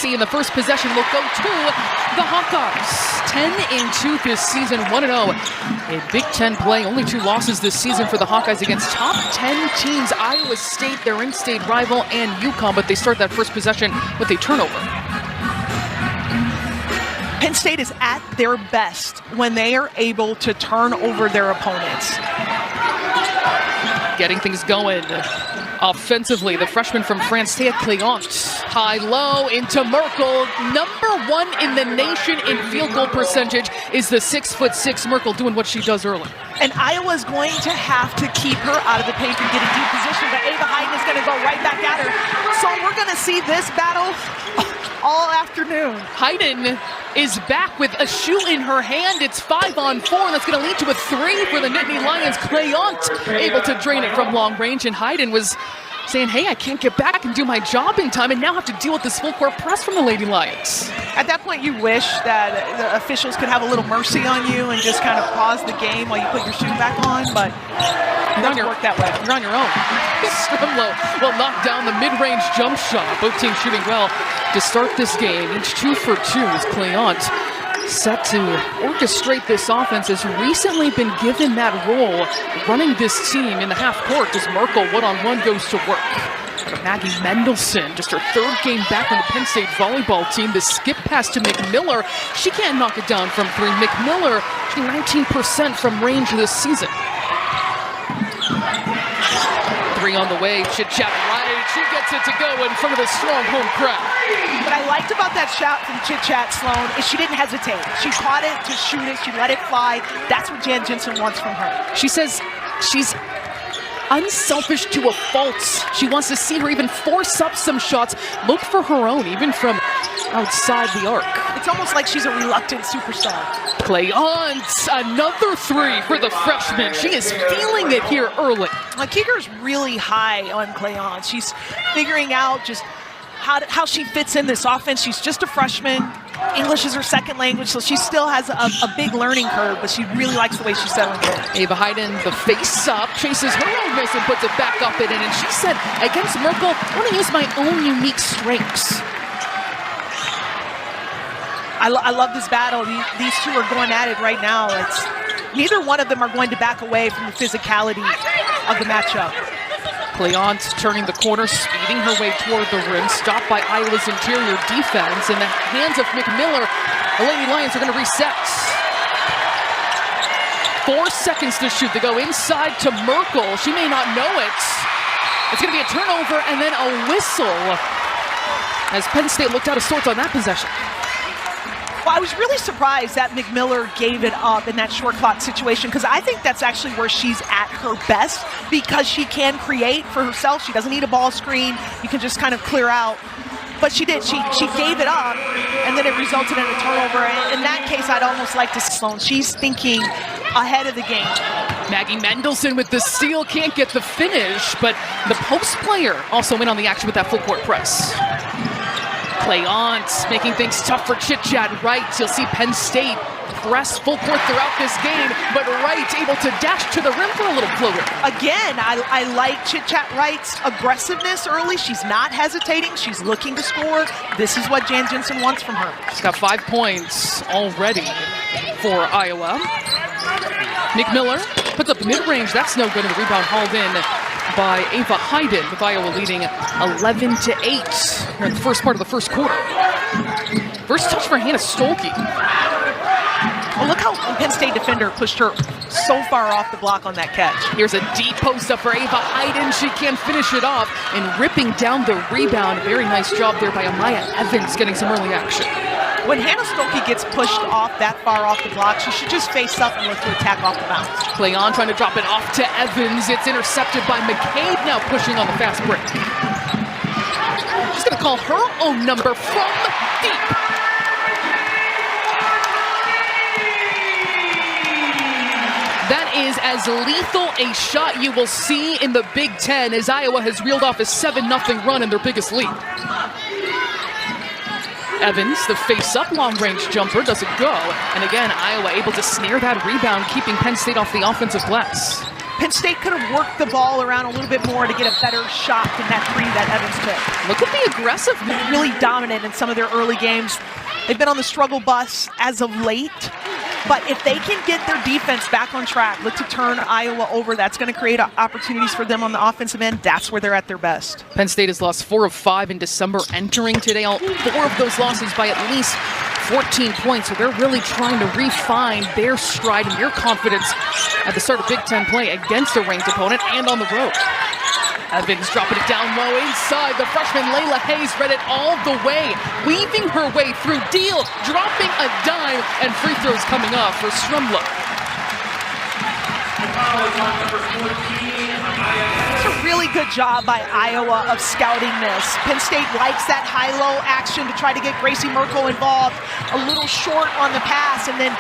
DEC, and the first possession will go to the Hawkeyes. 10-2 this season, 1-0 in Big Ten play. Only 2 losses this season for the Hawkeyes against top 10 teams. Iowa State, their in-state rival, and UConn, but they start that first possession with a turnover. Penn State is at their best when they are able to turn over their opponents. Getting things going offensively, the freshman from France, Cléant. High-low into Merkel. Number 1 in the nation in field goal percentage is the 6'6" Merkel, doing what she does early. And Iowa's going to have to keep her out of the paint and get a deep position, but Ava Hayden is going to go right back at her. So we're going to see this battle all afternoon. Hayden is back with a shoe in her hand. It's 5-on-4, and that's going to lead to a 3 for the Nittany Lions. Cléant able to drain it from long range, and Hayden was saying, hey, I can't get back and do my job in time, and now have to deal with this full court press from the Lady Lions. At that point, you wish that the officials could have a little mercy on you and just kind of pause the game while you put your shoe back on, but it doesn't work that way. You're on your own. Strumlow will knock down the mid-range jump shot. Both teams shooting well to start this game. Each 2 for 2 is Cléant. Set to orchestrate this offense, has recently been given that role running this team in the half court as Merkel one-on-one goes to work. Maggie Mendelson, just her 3rd game back on the Penn State volleyball team. The skip pass to McMiller. She can't knock it down from 3. McMiller shooting 19% from range this season. 3 on the way, Chit-Chat right. She gets it to go in front of the strong home crowd. What I liked about that shot from Chit-Chat Sloan is she didn't hesitate. She caught it to shoot it. She let it fly. That's what Jan Jensen wants from her. She says she's unselfish to a fault. She wants to see her even force up some shots, look for her own, even from outside the arc. It's almost like she's a reluctant superstar. Cléant, another 3 for the freshman. She is feeling it here early. Kiger's really high on Cléant. She's figuring out just how she fits in this offense. She's just a freshman. English is her 2nd language, so she still has a big learning curve, but she really likes the way she's settling in. Ava Hayden, the face-up, chases her own miss and puts it back up and in. And she said, against Merkel, I want to use my own unique strengths. I love this battle. These 2 are going at it right now. Neither one of them are going to back away from the physicality of the matchup. Cléant turning the corner, speeding her way toward the rim, stopped by Iowa's interior defense. In the hands of McMiller, the Lady Lions are going to reset. 4 seconds to shoot. They go inside to Merkel. She may not know it. It's going to be a turnover and then a whistle as Penn State looked out of sorts on that possession. Well, I was really surprised that McMiller gave it up in that short clock situation, because I think that's actually where she's at her best, because she can create for herself. She doesn't need a ball screen. You can just kind of clear out. But she did. She gave it up, and then it resulted in a turnover. In that case, I'd almost like to see Sloan. She's thinking ahead of the game. Maggie Mendelson with the steal, can't get the finish, but the post player also in on the action with that full court press. Cléant making things tough for Chit-Chat Wright. You'll see Penn State press full court throughout this game, but Wright able to dash to the rim for a little floater. Again, I like Chit-Chat Wright's aggressiveness early. She's not hesitating. She's looking to score. This is what Jan Jensen wants from her. She's got 5 points already for Iowa. McMiller puts up mid-range. That's no good, and the rebound hauled in by Ava Hayden, with Iowa leading 11-8 here in the first part of the first quarter. First touch for Hannah Stolke. Well, look how Penn State defender pushed her so far off the block on that catch. Here's a deep post up for Ava Hayden. She can finish it off and ripping down the rebound. Very nice job there by Amaya Evans getting some early action. When Hannah Stolke gets pushed off that far off the block, she should just face up and look to attack off the bounce. Cléant trying to drop it off to Evans. It's intercepted by McCabe, now pushing on the fast break. She's going to call her own number from deep. That is as lethal a shot you will see in the Big Ten, as Iowa has reeled off a 7-0 run in their biggest lead. Evans, the face-up long-range jumper, doesn't go. And again, Iowa able to snare that rebound, keeping Penn State off the offensive glass. Penn State could have worked the ball around a little bit more to get a better shot than that three that Evans took. Look at the aggressiveness. Really dominant in some of their early games. They've been on the struggle bus as of late. But if they can get their defense back on track, look to turn Iowa over, that's going to create opportunities for them on the offensive end. That's where they're at their best. Penn State has lost 4 of 5 in December entering today. All 4 of those losses by at least 14 points. So they're really trying to refine their stride and their confidence at the start of Big Ten play against a ranked opponent and on the road. Evans dropping it down low inside. The freshman Layla Hayes read it all the way, weaving her way through. Deal, dropping a dime, and free throws coming off for Strumlow. It's a really good job by Iowa of scouting this. Penn State likes that high-low action to try to get Gracie Merkel involved. A little short on the pass, and then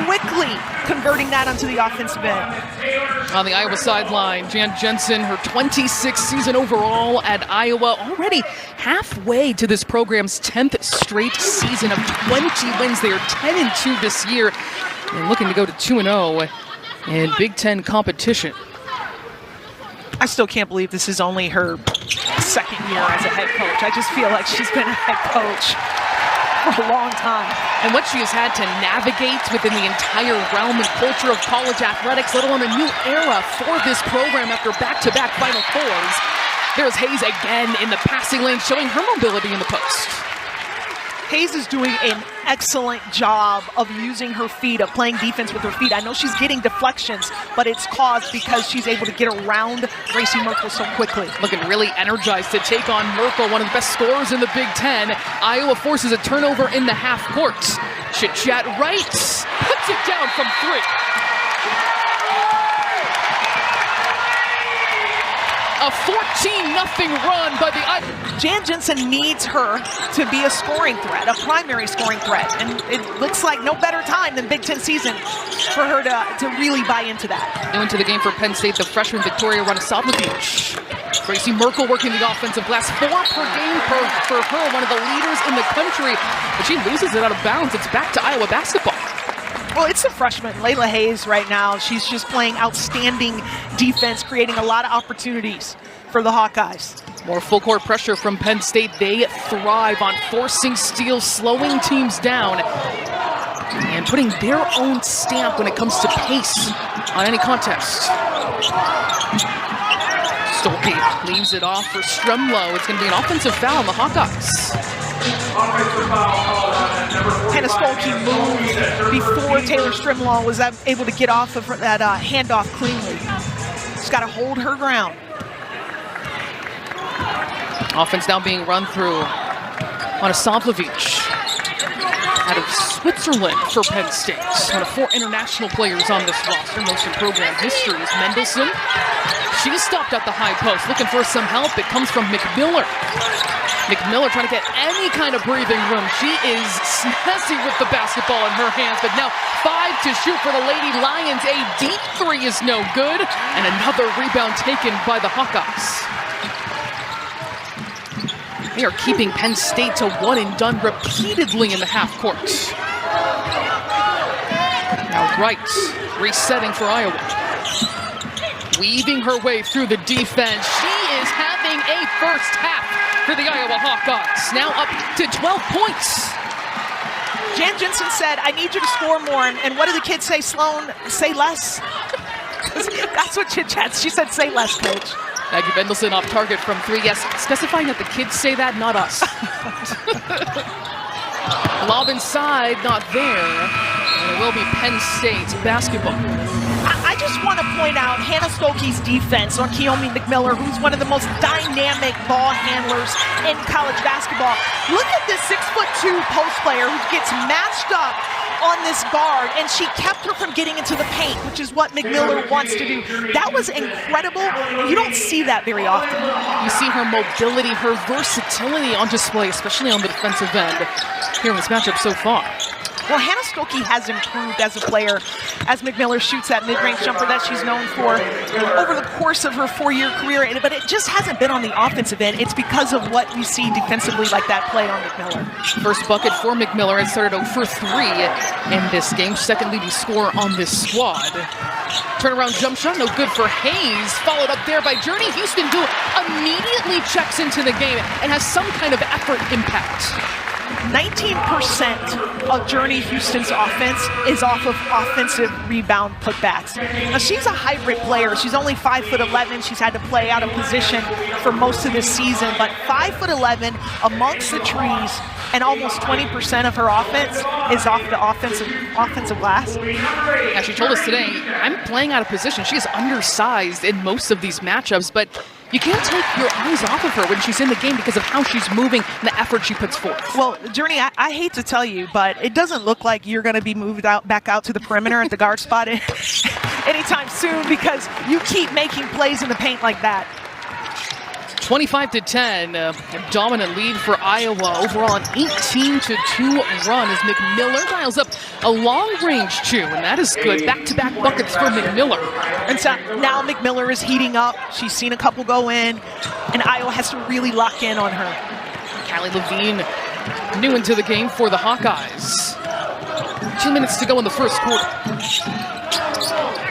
quickly converting that onto the offensive end. On the Iowa sideline, Jan Jensen, her 26th season overall at Iowa, already halfway to this program's 10th straight season of 20 wins. They are 10-2 this year and looking to go to 2-0 in Big Ten competition. I still can't believe this is only her second year as a head coach. I just feel like she's been a head coach for a long time. And what she has had to navigate within the entire realm and culture of college athletics, let alone a new era for this program after back-to-back Final Fours. There's Hayes again in the passing lane, showing her mobility in the post. Hayes is doing an excellent job of using her feet, of playing defense with her feet. I know she's getting deflections, but it's caused because she's able to get around Gracie Merkel so quickly. Looking really energized to take on Merkel, one of the best scorers in the Big Ten. Iowa forces a turnover in the half court. Chit-chat right, puts it down from 3. A 14-0 run by the Iowa. Jan Jensen needs her to be a scoring threat, a primary scoring threat. And it looks like no better time than Big Ten season for her to really buy into that. New into the game for Penn State, the freshman Victoria Radosavljevic. Gracie Merkel working the offensive glass, 4 per game for her, one of the leaders in the country. But she loses it out of bounds. It's back to Iowa basketball. Well, it's a freshman, Layla Hayes, right now. She's just playing outstanding defense, creating a lot of opportunities for the Hawkeyes. More full court pressure from Penn State. They thrive on forcing steals, slowing teams down, and putting their own stamp when it comes to pace on any contest. Stolke leaves it off for Strumlow. It's going to be an offensive foul on the Hawkeyes. Hannah Stolke moved before Taylor Strumlow was able to get off of that handoff cleanly. She's got to hold her ground. Offense now being run through on Radosavljevic out of Switzerland for Penn State. One of 4 international players on this roster, most in program history, is Mendelson. She's stopped at the high post, looking for some help. It comes from McMiller. McMiller trying to get any kind of breathing room. She is snazzy with the basketball in her hands, but now 5 to shoot for the Lady Lions. A deep 3 is no good, and another rebound taken by the Hawkeyes. They are keeping Penn State to 1 and done repeatedly in the half court. Now Wright resetting for Iowa. Weaving her way through the defense. She is having a first half for the Iowa Hawkeyes. Now up to 12 points. Jan Jensen said, I need you to score more. And what do the kids say, Sloan? Say less? That's what Chit Chats. She said, say less, coach. Maggie Mendelson off target from 3. Yes, specifying that the kids say that, not us. Lob inside, not there. And it will be Penn State basketball. I just want to point out Hannah Stolke's defense on Keomi McMiller, who's one of the most dynamic ball handlers in college basketball. Look at this 6'2" post player who gets matched up on this guard, and she kept her from getting into the paint, which is what McMiller wants to do. That was incredible. You don't see that very often. You see her mobility, her versatility on display, especially on the defensive end here in this matchup so far. Well, Hannah Stokey has improved as a player as McMiller shoots that mid-range jumper that she's known for over the course of her 4-year career, but it just hasn't been on the offensive end. It's because of what you see defensively, like that play on McMiller. First bucket for McMiller. It started 0 for 3 in this game. Second leading scorer on this squad. Turnaround jump shot, no good for Hayes. Followed up there by Journey Houston, who immediately checks into the game and has some kind of effort impact. 19% of Journey Houston's offense is off of offensive rebound putbacks. Now, she's a hybrid player. She's only 5'11". She's had to play out of position for most of this season, but 5'11" amongst the trees, and almost 20% of her offense is off the offensive glass. Yeah, she told us today, I'm playing out of position. She is undersized in most of these matchups, but you can't take your eyes off of her when she's in the game because of how she's moving and the effort she puts forth. Well, Journey, I hate to tell you, but it doesn't look like you're going to be moved back out to the perimeter at the guard spot anytime soon, because you keep making plays in the paint like that. 25-10, a dominant lead for Iowa. Overall, an 18-2 run as McMiller dials up a long-range 2, and that is good. Back-to-back buckets for McMiller. And so now McMiller is heating up. She's seen a couple go in, and Iowa has to really lock in on her. Callie Levine new into the game for the Hawkeyes. 2 minutes to go in the first quarter.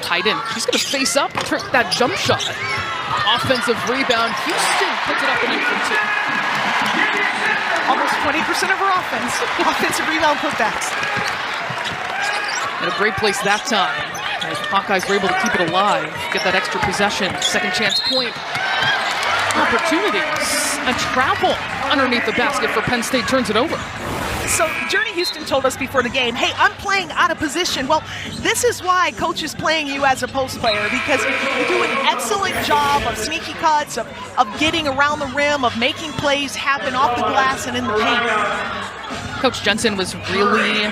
Hayden, she's going to face up, trick that jump shot. Offensive rebound. Houston puts it up and in for 2. Almost 20% of her offense. Offensive rebound putbacks. And a great place that time. As the Hawkeyes were able to keep it alive, get that extra possession. Second chance point. Opportunities. A travel underneath the basket for Penn State, turns it over. So Journey Houston told us before the game, hey, I'm playing out of position. Well, this is why coach is playing you as a post player, because you do an excellent job of sneaky cuts, of getting around the rim, of making plays happen off the glass and in the paint. Coach Jensen was really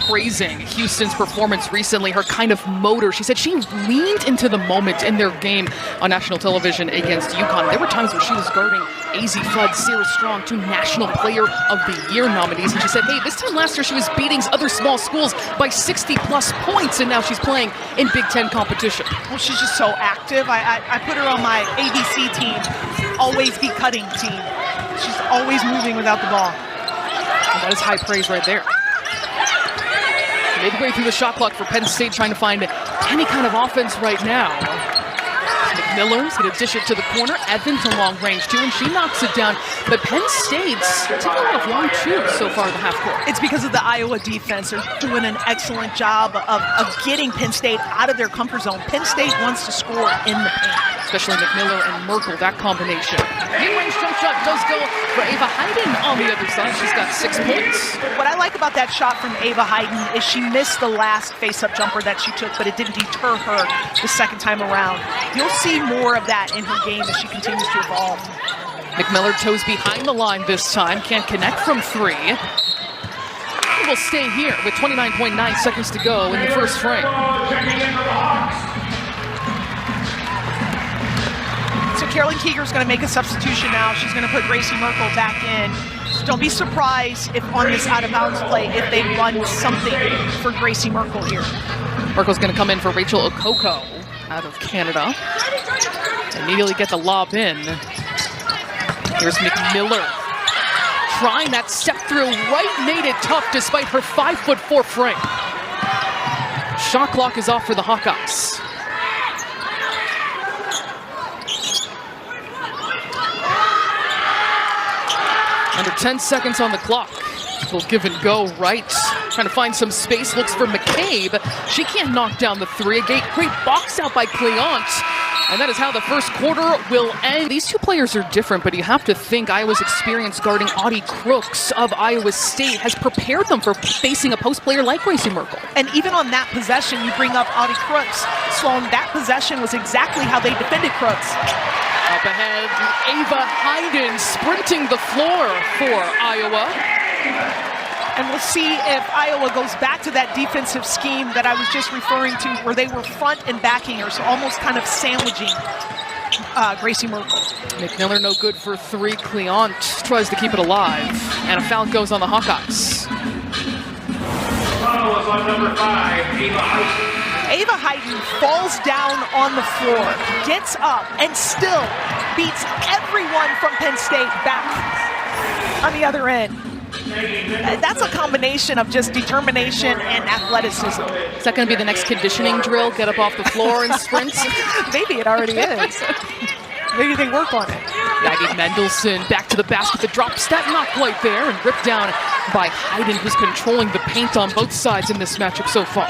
praising Houston's performance recently, her kind of motor. She said she leaned into the moment in their game on national television against UConn. There were times where she was guarding AZ Flood, Sarah Strong, 2 National Player of the Year nominees. And she said, hey, this time last year she was beating other small schools by 60-plus points, and now she's playing in Big Ten competition. Well, she's just so active. I put her on my ABC team, always be cutting team. She's always moving without the ball. And that is high praise right there. Midway through the shot clock for Penn State, trying to find any kind of offense right now. McMiller's going to dish it to the corner. Evans a long range 2, and she knocks it down. But Penn State's taking a lot of long 2s so far in the half court. It's because of the Iowa defense. They're doing an excellent job of getting Penn State out of their comfort zone. Penn State wants to score in the paint. Especially McMiller and Merkel, that combination. Mid-range jump shot does go for Ava Hayden on the other side. She's got 6 points. What I like about that shot from Ava Hayden is she missed the last face-up jumper that she took, but it didn't deter her the second time around. You'll see more of that in her game as she continues to evolve. McMiller toes behind the line this time. Can't connect from 3. We'll stay here with 29.9 seconds to go in the first frame. So Carolyn Keeger's going to make a substitution now. She's going to put Gracie Merkel back in. So don't be surprised if on this out-of-bounds play, if they run something for Gracie Merkel here. Merkel's going to come in for Rachel Okoko out of Canada. Immediately get the lob in. Here's McMiller. Trying that step through, right made it tough despite her 5'4" frame. Shot clock is off for the Hawkeyes. Under 10 seconds on the clock. Will give and go right. Trying to find some space, looks for McCabe. She can't knock down the 3. A great box out by Cleant. And that is how the first quarter will end. These two players are different, but you have to think Iowa's experience guarding Audie Crooks of Iowa State has prepared them for facing a post player like Gracie Merkel. And even on that possession, you bring up Audie Crooks. Sloan, that possession was exactly how they defended Crooks. Up ahead, Ava Hayden sprinting the floor for Iowa. And we'll see if Iowa goes back to that defensive scheme that I was just referring to, where they were front and backing her, so almost kind of sandwiching Gracie Merkel. McMiller no good for 3. Cleant tries to keep it alive, and a foul goes on the Hawkeyes. foul is on number 5, Ava Height. Ava Heighton falls down on the floor, gets up, and still beats everyone from Penn State back on the other end. That's a combination of just determination and athleticism. Is that going to be the next conditioning drill? Get up off the floor and sprint? Maybe it already is. Maybe they work on it. Maggie Mendelson back to the basket. The drop step not quite there, and ripped down by Hayden, who's controlling the paint on both sides in this matchup so far.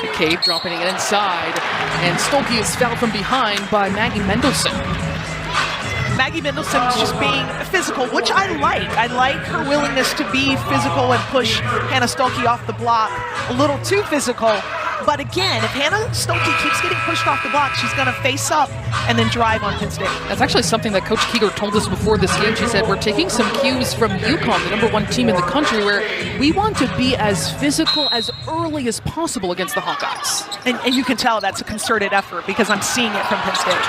McCabe dropping it inside, and Stolke is fouled from behind by Maggie Mendelson. Maggie Mendelson is just being physical, which I like. I like her willingness to be physical and push Hannah Stolke off the block a little too physical. But again, if Hannah Stolke keeps getting pushed off the block, she's going to face up and then drive on Penn State. That's actually something that Coach Keeger told us before this game. She said, we're taking some cues from UConn, the #1 team in the country, where we want to be as physical as early as possible against the Hawkeyes. And you can tell that's a concerted effort because I'm seeing it from Penn State.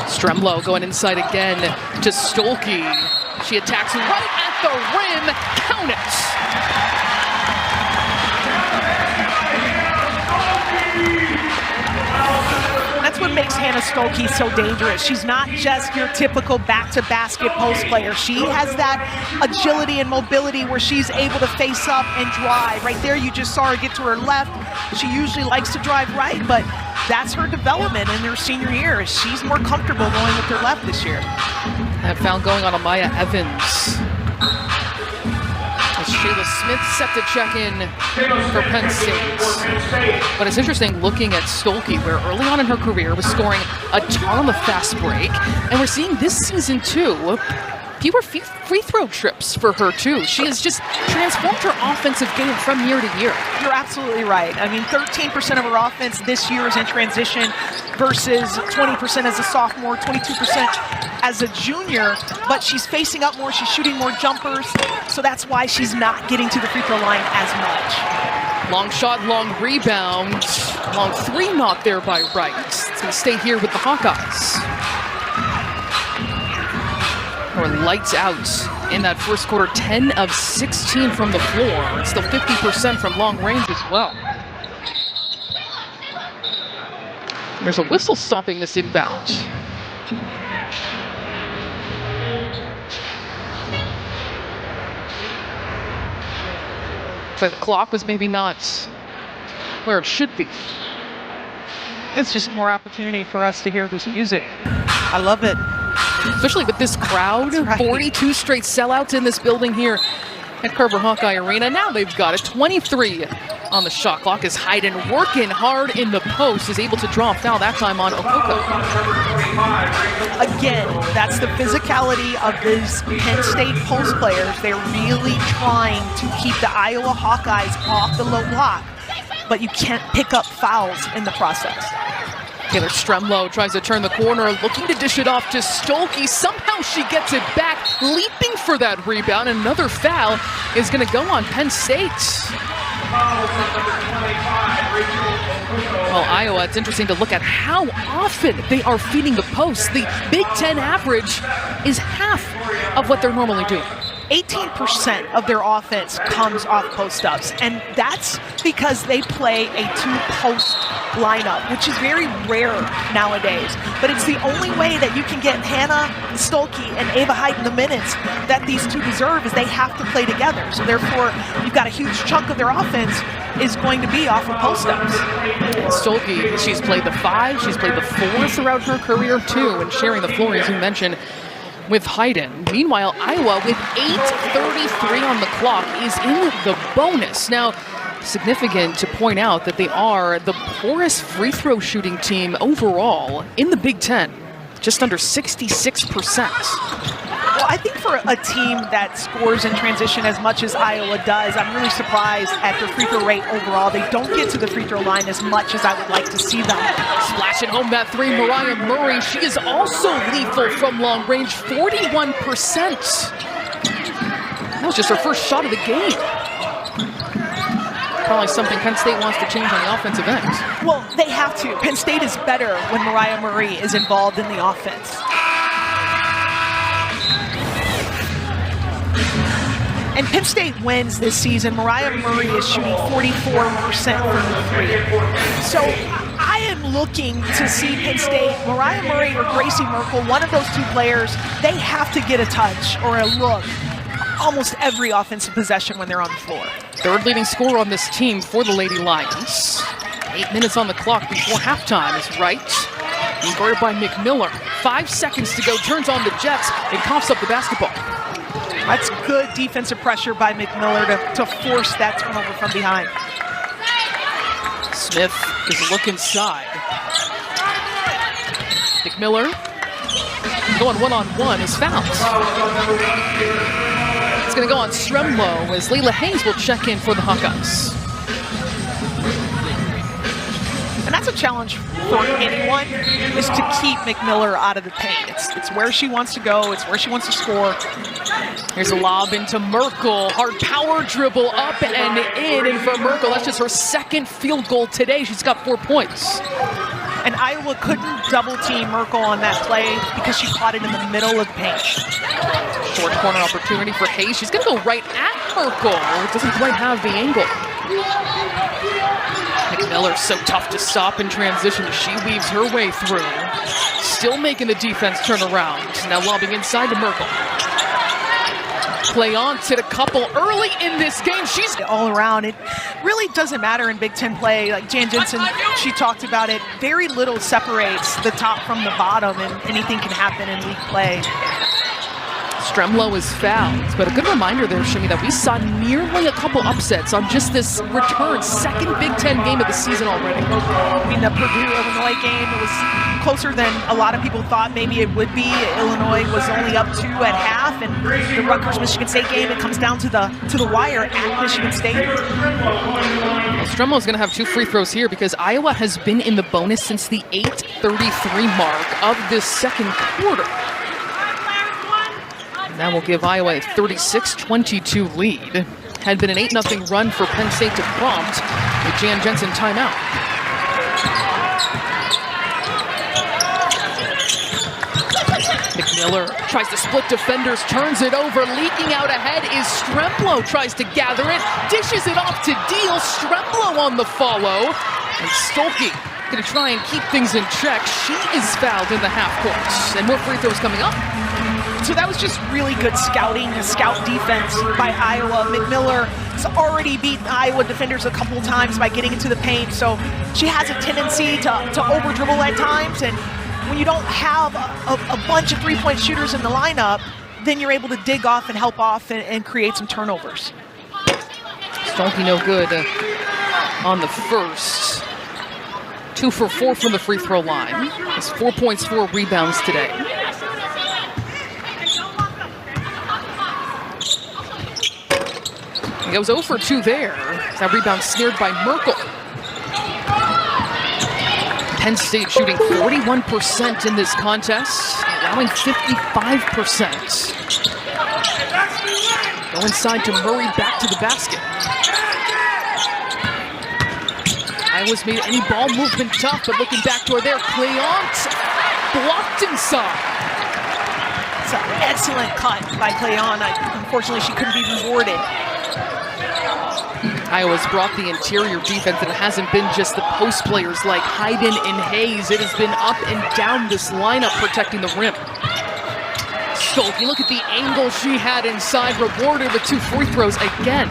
Stremlow going inside again to Stolke. She attacks right at the rim. Count it. That's what makes Hannah Stolke so dangerous. She's not just your typical back-to-basket post player. She has that agility and mobility where she's able to face up and drive. Right there, you just saw her get to her left. She usually likes to drive right, but that's her development in her senior year. She's more comfortable going with her left this year. That foul going on Amaya Evans. As Shayla Smith set to check in for Penn State. But it's interesting looking at Stolke, where early on in her career was scoring a ton on the fast break. And we're seeing this season, too, fewer free throw trips for her, too. She has just transformed her offensive game from year to year. You're absolutely right. I mean, 13% of her offense this year is in transition versus 20% as a sophomore, 22% as a junior, but she's facing up more, she's shooting more jumpers, so that's why she's not getting to the free throw line as much. Long shot, long rebound, long three not there by Wright. It's going to stay here with the Hawkeyes. Or lights out in that first quarter, 10 of 16 from the floor. Still 50% from long range as well. There's a whistle stopping this inbound. But the clock was maybe not where it should be. It's just more opportunity for us to hear this music. I love it. Especially with this crowd, right. 42 straight sellouts in this building here at Carver Hawkeye Arena. Now they've got it. 23 on the shot clock as Hayden, working hard in the post, is able to draw a foul, that time on Okoko. Again, that's the physicality of these Penn State post players. They're really trying to keep the Iowa Hawkeyes off the low block, but you can't pick up fouls in the process. Taylor Stremlow tries to turn the corner, looking to dish it off to Stolke. Somehow she gets it back, leaping for that rebound. Another foul is going to go on Penn State. Well, Iowa, it's interesting to look at how often they are feeding the post. The Big Ten average is half of what they're normally doing. 18% of their offense comes off post-ups, and that's because they play a two-post lineup, which is very rare nowadays. But it's the only way that you can get Hannah Stolke and Ava Heighton the minutes that these two deserve, is they have to play together. So therefore, you've got a huge chunk of their offense is going to be off of post-ups. Stolke, she's played the 5, she's played the 4 throughout her career too, and sharing the floor, as you mentioned, with Hayden. Meanwhile, Iowa, with 8:33 on the clock, is in the bonus. Now, significant to point out that they are the poorest free throw shooting team overall in the Big Ten, just under 66%. Well, I think for a team that scores in transition as much as Iowa does, I'm really surprised at their free throw rate overall. They don't get to the free throw line as much as I would like to see them. Splashing home that 3, Mariah Murray. She is also lethal from long range, 41%. That was just her first shot of the game. Probably something Penn State wants to change on the offensive end. Well, they have to. Penn State is better when Mariah Murray is involved in the offense. and Penn State wins this season, Mariah Murray is shooting 44% from the three. So I am looking to see Penn State, Mariah Murray or Gracie Merkel, one of those two players, they have to get a touch or a look almost every offensive possession when they're on the floor. Third leading scorer on this team for the Lady Lions. 8 minutes on the clock before halftime is Wright. Being guarded by McMillan. 5 seconds to go, turns on the Jets and coughs up the basketball. That's good defensive pressure by McMillan to force that turnover from behind. Smith is a look inside. McMillan going one-on-one is fouled. It's going to go on Stremlow as Layla Hayes will check in for the Hawkeyes. And that's a challenge for anyone, is to keep McMillan out of the paint. It's where she wants to go. It's where she wants to score. Here's a lob into Merkel. Hard power dribble up and in. And for Merkel, that's just her second field goal today. She's got 4 points. And Iowa couldn't double team Merkel on that play because she caught it in the middle of the paint. Short corner opportunity for Hayes. She's going to go right at Merkel. Doesn't quite have the angle. McMillan so tough to stop in transition. She weaves her way through. Still making the defense turn around. Now lobbing inside to Merkel. Play on, hit a couple early in this game. She's all around. It really doesn't matter in Big Ten play. Like Jan Jensen, she talked about it. Very little separates the top from the bottom, and anything can happen in league play. Stremlow is fouled, but a good reminder there, Shimmy, that we saw nearly a couple upsets on just this return, second Big Ten game of the season already. I mean, the Purdue-Illinois game, it was closer than a lot of people thought maybe it would be. Illinois was only up 2 at half, and the Rutgers-Michigan State game, it comes down to the wire at Michigan State. Well, Stremlow's going to have 2 free throws here because Iowa has been in the bonus since the 8:33 mark of this second quarter. That will give Iowa a 36-22 lead. Had been an 8-0 run for Penn State to prompt with Jan Jensen timeout. McMillan tries to split defenders, turns it over, leaking out ahead is Stremlow, tries to gather it, dishes it off to Deal. Stremlow on the follow, and Stolke going to try and keep things in check. She is fouled in the half court, and more free throws coming up. So that was just really good scouting and scout defense by Iowa. McMillan has already beaten Iowa defenders a couple times by getting into the paint, so she has a tendency to over-dribble at times, and when you don't have a bunch of three-point shooters in the lineup, then you're able to dig off and help off and create some turnovers. Stolke no good on the first. 2 for 4 from the free throw line. Has 4 points, 4 rebounds today. He goes 0 for 2 there. That rebound snared by Merkel. Penn State shooting 41% in this contest, allowing 55%. Go inside to Murray, back to the basket. Iowa's made any ball movement tough, but looking back to her there, Cleont blocked inside. It's an excellent cut by Cleont. Unfortunately, she couldn't be rewarded. Iowa's brought the interior defense, and it hasn't been just the post players like Hayden and Hayes. It has been up and down this lineup protecting the rim. Stolke, look at the angle she had inside, rewarded with 2 free throws again.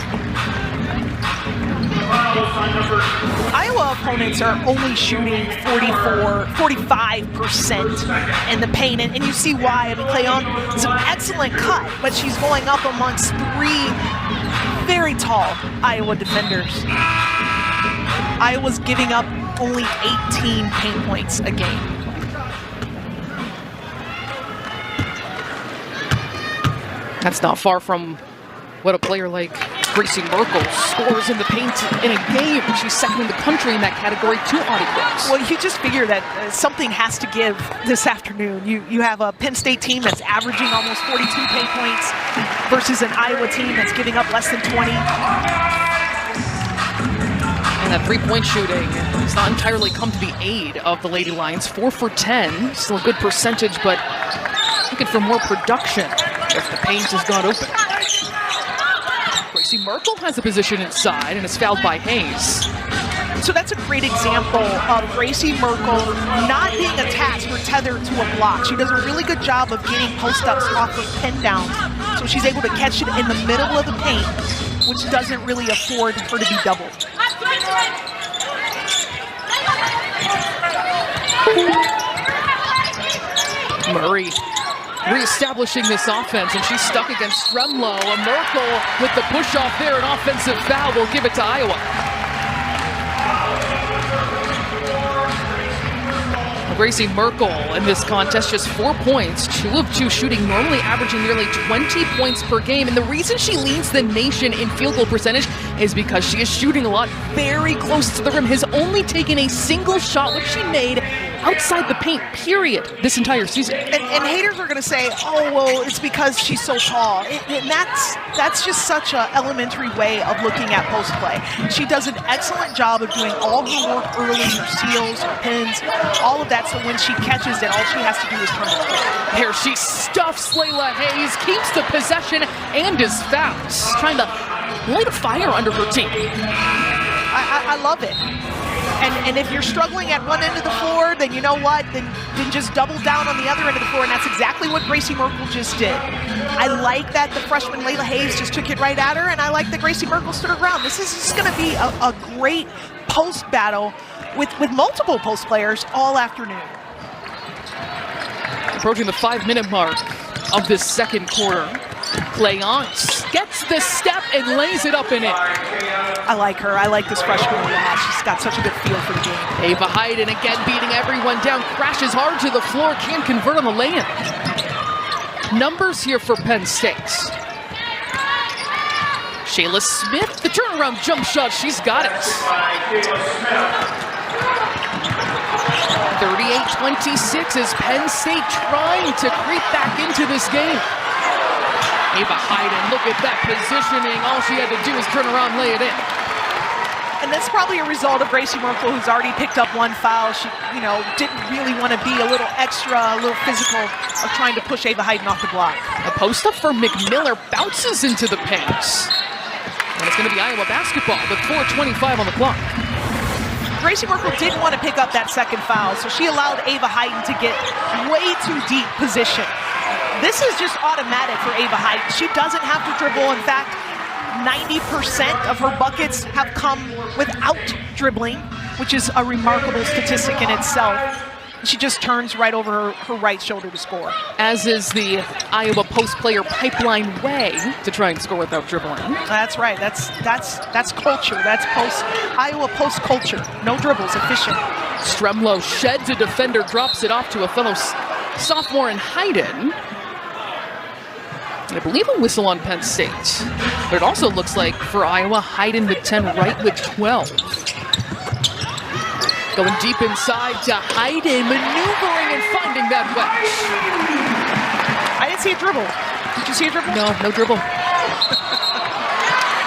Iowa opponents are only shooting 45% in the paint, and you see why. I mean, Cleont is an excellent cut, but she's going up amongst 3 very tall Iowa defenders. Iowa's giving up only 18 paint points a game. That's not far from what a player like Gracie Merkel scores in the paint in a game. She's second in the country in that category, 2 Audie Brooks. Well, you just figure that something has to give this afternoon. You have a Penn State team that's averaging almost 42 paint points versus an Iowa team that's giving up less than 20. And that 3-point shooting has not entirely come to the aid of the Lady Lions. 4 for 10, still a good percentage, but looking for more production if the paint is not open. Gracie Merkel has a position inside and is fouled by Hayes. So that's a great example of Gracie Merkel not being attached or tethered to a block. She does a really good job of getting post-ups off of pin downs, so she's able to catch it in the middle of the paint, which doesn't really afford her to be doubled. Murray reestablishing this offense, and she's stuck against Stremlo. A Merkel with the push-off there, an offensive foul will give it to Iowa. Gracie Merkel in this contest, just 4 points, 2 of 2 shooting, normally averaging nearly 20 points per game. And the reason she leads the nation in field goal percentage is because she is shooting a lot very close to the rim, has only taken a single shot, which she made outside the paint, period, this entire season. And haters are going to say, oh, well, it's because she's so tall. And that's just such an elementary way of looking at post play. She does an excellent job of doing all her work early, her steals, her pins, all of that. So when she catches it, all she has to do is turn it. Here she stuffs Layla Hayes, keeps the possession, and is fouled. Trying to light a fire under her team. I love it. And if you're struggling at one end of the floor, then you know what? Then just double down on the other end of the floor, and that's exactly what Gracie Merkel just did. I like that the freshman Layla Hayes just took it right at her, and I like that Gracie Merkel stood her ground. This is just going to be a great post battle with multiple post players all afternoon. Approaching the 5-minute mark of this second quarter. Cleance gets the step and lays it up and in. I like her. I like this freshman a lot. She's got such a good feel for the game. Ava Hayden again beating everyone down, crashes hard to the floor, can't convert on the lay-in. Numbers here for Penn State. Shayla Smith, the turnaround jump shot, she's got it. 38-26 as Penn State trying to creep back into this game. Ava Hayden, look at that positioning. All she had to do is turn around, lay it in. And that's probably a result of Gracie Merkel, who's already picked up 1 foul. She, didn't really want to be a little extra, a little physical of trying to push Ava Hayden off the block. A post-up for McMiller bounces into the paint. And it's going to be Iowa basketball with 4:25 on the clock. Gracie Merkel didn't want to pick up that second foul, so she allowed Ava Hayden to get way too deep position. This is just automatic for Ava Hayden. She doesn't have to dribble. In fact, 90% of her buckets have come without dribbling, which is a remarkable statistic in itself. She just turns right over her right shoulder to score. As is the Iowa post player pipeline way to try and score without dribbling. That's right. That's culture. That's Iowa post culture. No dribbles, efficient. Stremlo sheds a defender, drops it off to a fellow sophomore in Hayden. And I believe a whistle on Penn State. But it also looks like for Iowa, Hayden with 10, Wright with 12. Going deep inside to Hayden, maneuvering and finding that wedge. I didn't see a dribble. Did you see a dribble? No dribble.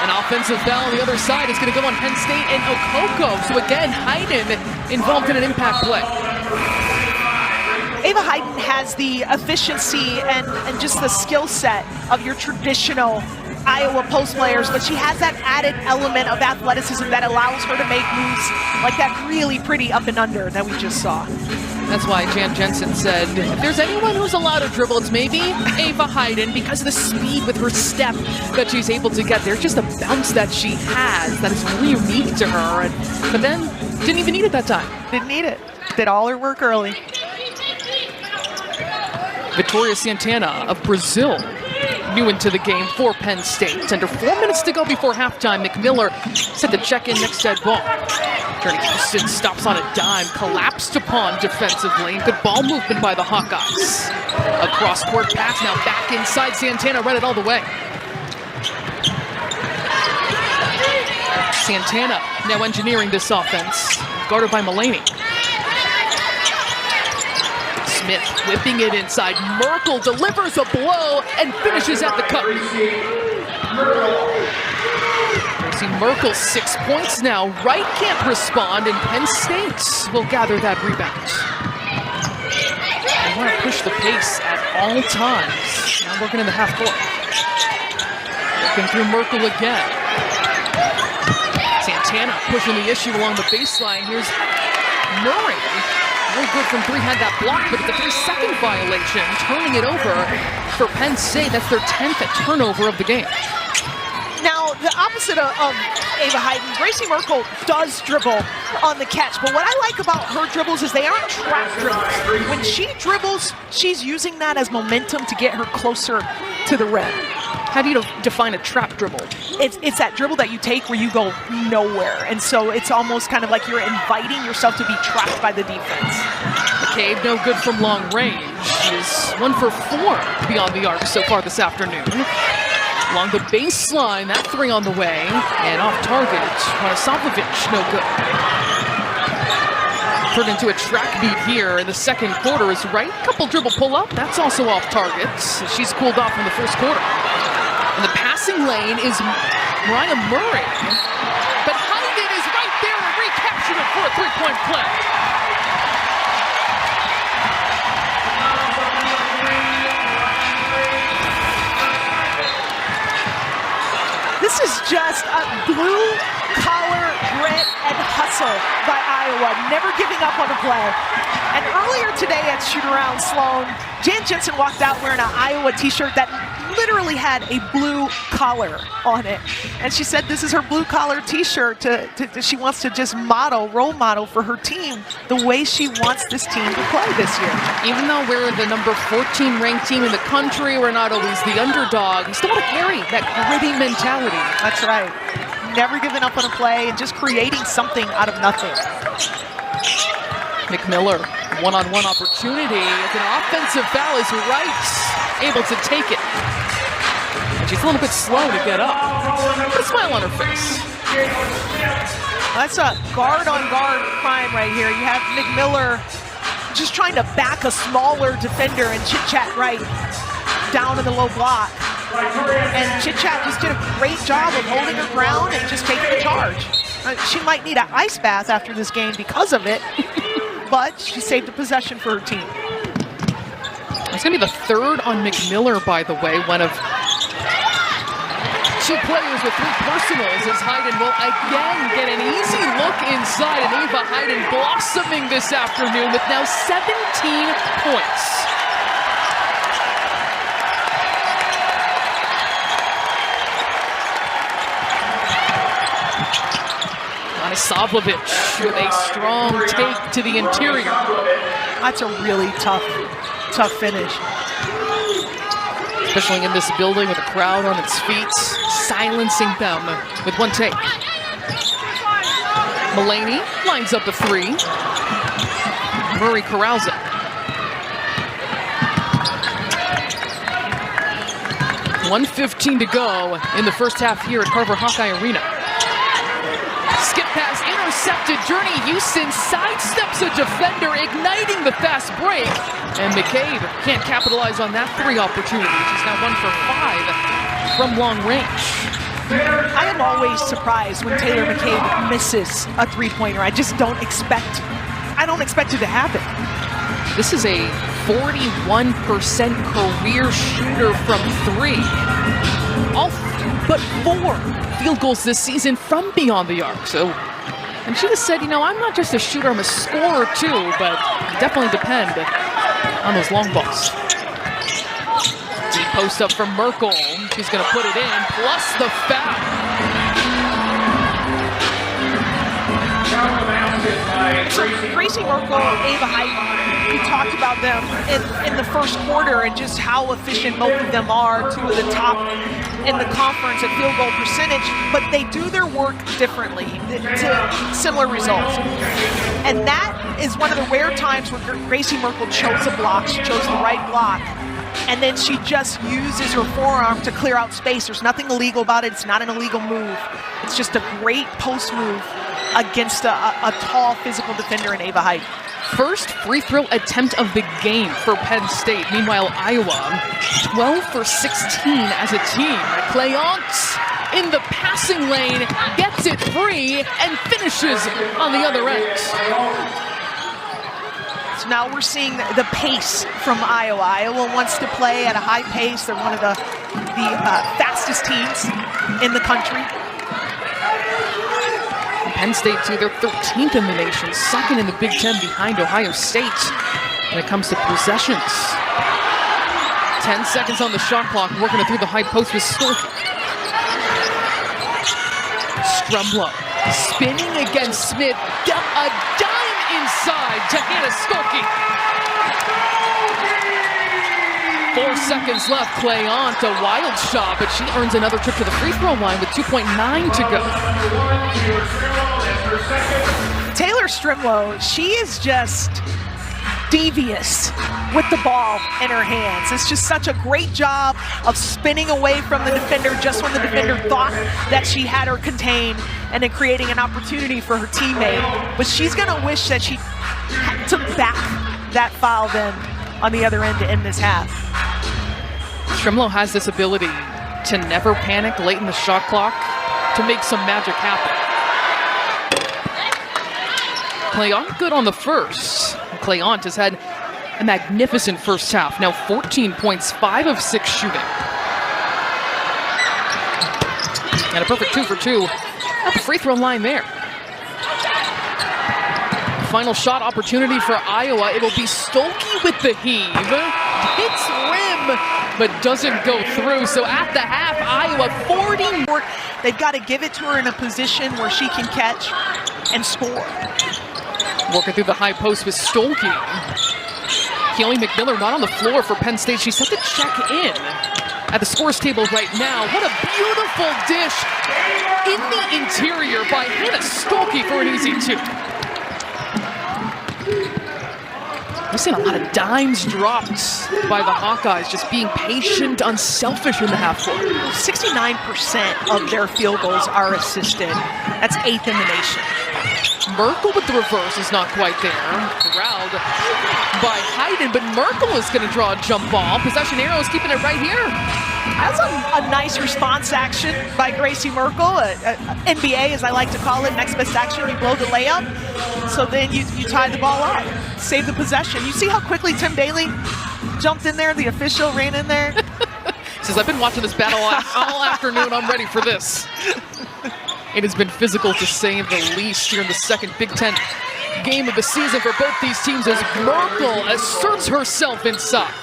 An offensive foul on the other side is going to go on Penn State and Okoko. So again, Hayden involved in an impact play. Ava Hayden has the efficiency and just the skill set of your traditional Iowa post players, but she has that added element of athleticism that allows her to make moves like that really pretty up and under that we just saw. That's why Jan Jensen said, if there's anyone who's allowed to dribble, it's maybe Ava Hayden, because of the speed with her step that she's able to get. There's just a bounce that she has that is really unique to her. But then, didn't even need it that time. Didn't need it. Did all her work early. Victoria Santana of Brazil, new into the game for Penn State. Under 4 minutes to go before halftime. McMiller set to check in next dead ball. Journey Houston stops on a dime, collapsed upon defensively. Good ball movement by the Hawkeyes. A cross-court pass now back inside. Santana read it all the way. Santana now engineering this offense, guarded by Mulaney. Smith whipping it inside. Merkel delivers a blow and finishes at the cup. Gracie Merkel 6 points now. Wright can't respond, and Penn State will gather that rebound. They want to push the pace at all times. Now working in the half court. Working through Merkel again. Santana pushing the issue along the baseline. Here's Murray. Really good from three, had that block, but it's a 3-second violation. Turning it over for Penn State. That's their 10th turnover of the game. Now, the opposite of Ava Hayden, Gracie Merkel does dribble on the catch, but what I like about her dribbles is they aren't trap dribbles. When she dribbles, she's using that as momentum to get her closer to the rim. How do you define a trap dribble? It's that dribble that you take where you go nowhere, and so it's almost kind of like you're inviting yourself to be trapped by the defense. McCabe, no good from long range. She's 1 for 4 beyond the arc so far this afternoon. Along the baseline, that 3 on the way, and off target, Soplovich, no good. Turned into a track beat here in the second quarter is right. Couple dribble pull up, that's also off target. She's cooled off in the first quarter. And the passing lane is Mariah Murray. But Hayden is right there and recaptured it for a 3-point play. This is just a blue-collar grit and hustle by Iowa, never giving up on a play. And earlier today at Shoot-Around Sloan, Jan Jensen walked out wearing an Iowa t-shirt that literally had a blue collar on it. And she said this is her blue collar t-shirt. She wants to just role model for her team the way she wants this team to play this year. Even though we're the number 14 ranked team in the country, we're not always the underdog. We still want to carry that gritty mentality. That's right. Never giving up on a play and just creating something out of nothing. McMiller, one-on-one opportunity. An offensive foul is right, able to take it. And she's a little bit slow to get up. Put a smile on her face. That's a guard-on-guard crime right here. You have McMiller just trying to back a smaller defender and Chit-Chat right down in the low block. And Chit-Chat just did a great job of holding her ground and just taking the charge. She might need an ice bath after this game because of it, but she saved a possession for her team. It's going to be the 3rd on McMiller, by the way. One of 2 players with 3 personals as Hayden will again get an easy look inside. And Ava Hayden blossoming this afternoon with now 17 points. Soplovich with a strong take to the interior. That's a really tough finish. Especially in this building with a crowd on its feet, silencing them with one take. Mulaney lines up the 3. Murray corrals it. 1:15 to go in the first half here at Carver Hawkeye Arena. Skip pass intercepted. Journey Houston sidesteps a defender, igniting the fast break. And McCabe can't capitalize on that 3 opportunity. She's now 1 for 5 from long range. I am always surprised when Taylor McCabe misses a 3-pointer. I just don't expect it to happen. This is a 41% career shooter from 3. All but 4 field goals this season from beyond the arc. And she just said, I'm not just a shooter, I'm a scorer too, but definitely depend on those long balls. Deep post up from Merkel. She's going to put it in, plus the foul. So Gracie Merkel, Ava Hayden, we talked about them in the first quarter and just how efficient both of them are, 2 of the top in the conference at field goal percentage, but they do their work differently to similar results. And that is one of the rare times when Gracie Merkel chose a block. She chose the right block, and then she just uses her forearm to clear out space. There's nothing illegal about it. It's not an illegal move. It's just a great post move against a tall physical defender in Ava Hayden. First free throw attempt of the game for Penn State. Meanwhile, Iowa, 12 for 16 as a team. Cleance in the passing lane, gets it free, and finishes on the other end. So now we're seeing the pace from Iowa. Iowa wants to play at a high pace. They're one of the the fastest teams in the country. Penn State, too, they're 13th in the nation, second in the Big Ten behind Ohio State when it comes to possessions. 10 seconds on the shot clock, working it through the high post with Stolke. Strumlow spinning against Smith, a dime inside to Hannah Stolke. 4 seconds left, Clayant, a wild shot, but she earns another trip to the free throw line with 2.9 to go. Taylor Strumlow, she is just devious with the ball in her hands. It's just such a great job of spinning away from the defender just when the defender thought that she had her contained, and then creating an opportunity for her teammate. But she's going to wish that she took back that foul then on the other end to end this half. Strumlow has this ability to never panic late in the shot clock to make some magic happen. Clayant good on the first. Clayant has had a magnificent first half. Now 14 points, 5 of 6 shooting. And a perfect 2 for 2 at the free throw line there. Final shot opportunity for Iowa. It'll be Stolke with the heave. Hits rim, but doesn't go through. So at the half, Iowa 40. They've got to give it to her in a position where she can catch and score. Working through the high post with Stolke. Keely McMiller not on the floor for Penn State. She's set to check in at the scores table right now. What a beautiful dish in the interior by Hannah Stolke for an easy 2. I've seen a lot of dimes dropped by the Hawkeyes, just being patient, unselfish in the half court. 69% of their field goals are assisted. That's 8th in the nation. Merkel with the reverse is not quite there. Corralled by Hayden, but Merkel is going to draw a jump ball. Possession arrow is keeping it right here. That's a nice response action by Gracie Merkel, NBA as I like to call it, next best action, you blow the layup. So then you tie the ball up, save the possession. You see how quickly Tim Daly jumped in there, the official ran in there? Says, I've been watching this battle all afternoon, I'm ready for this. It has been physical to say the least here in the second Big Ten game of the season for both these teams as Merkel asserts herself inside.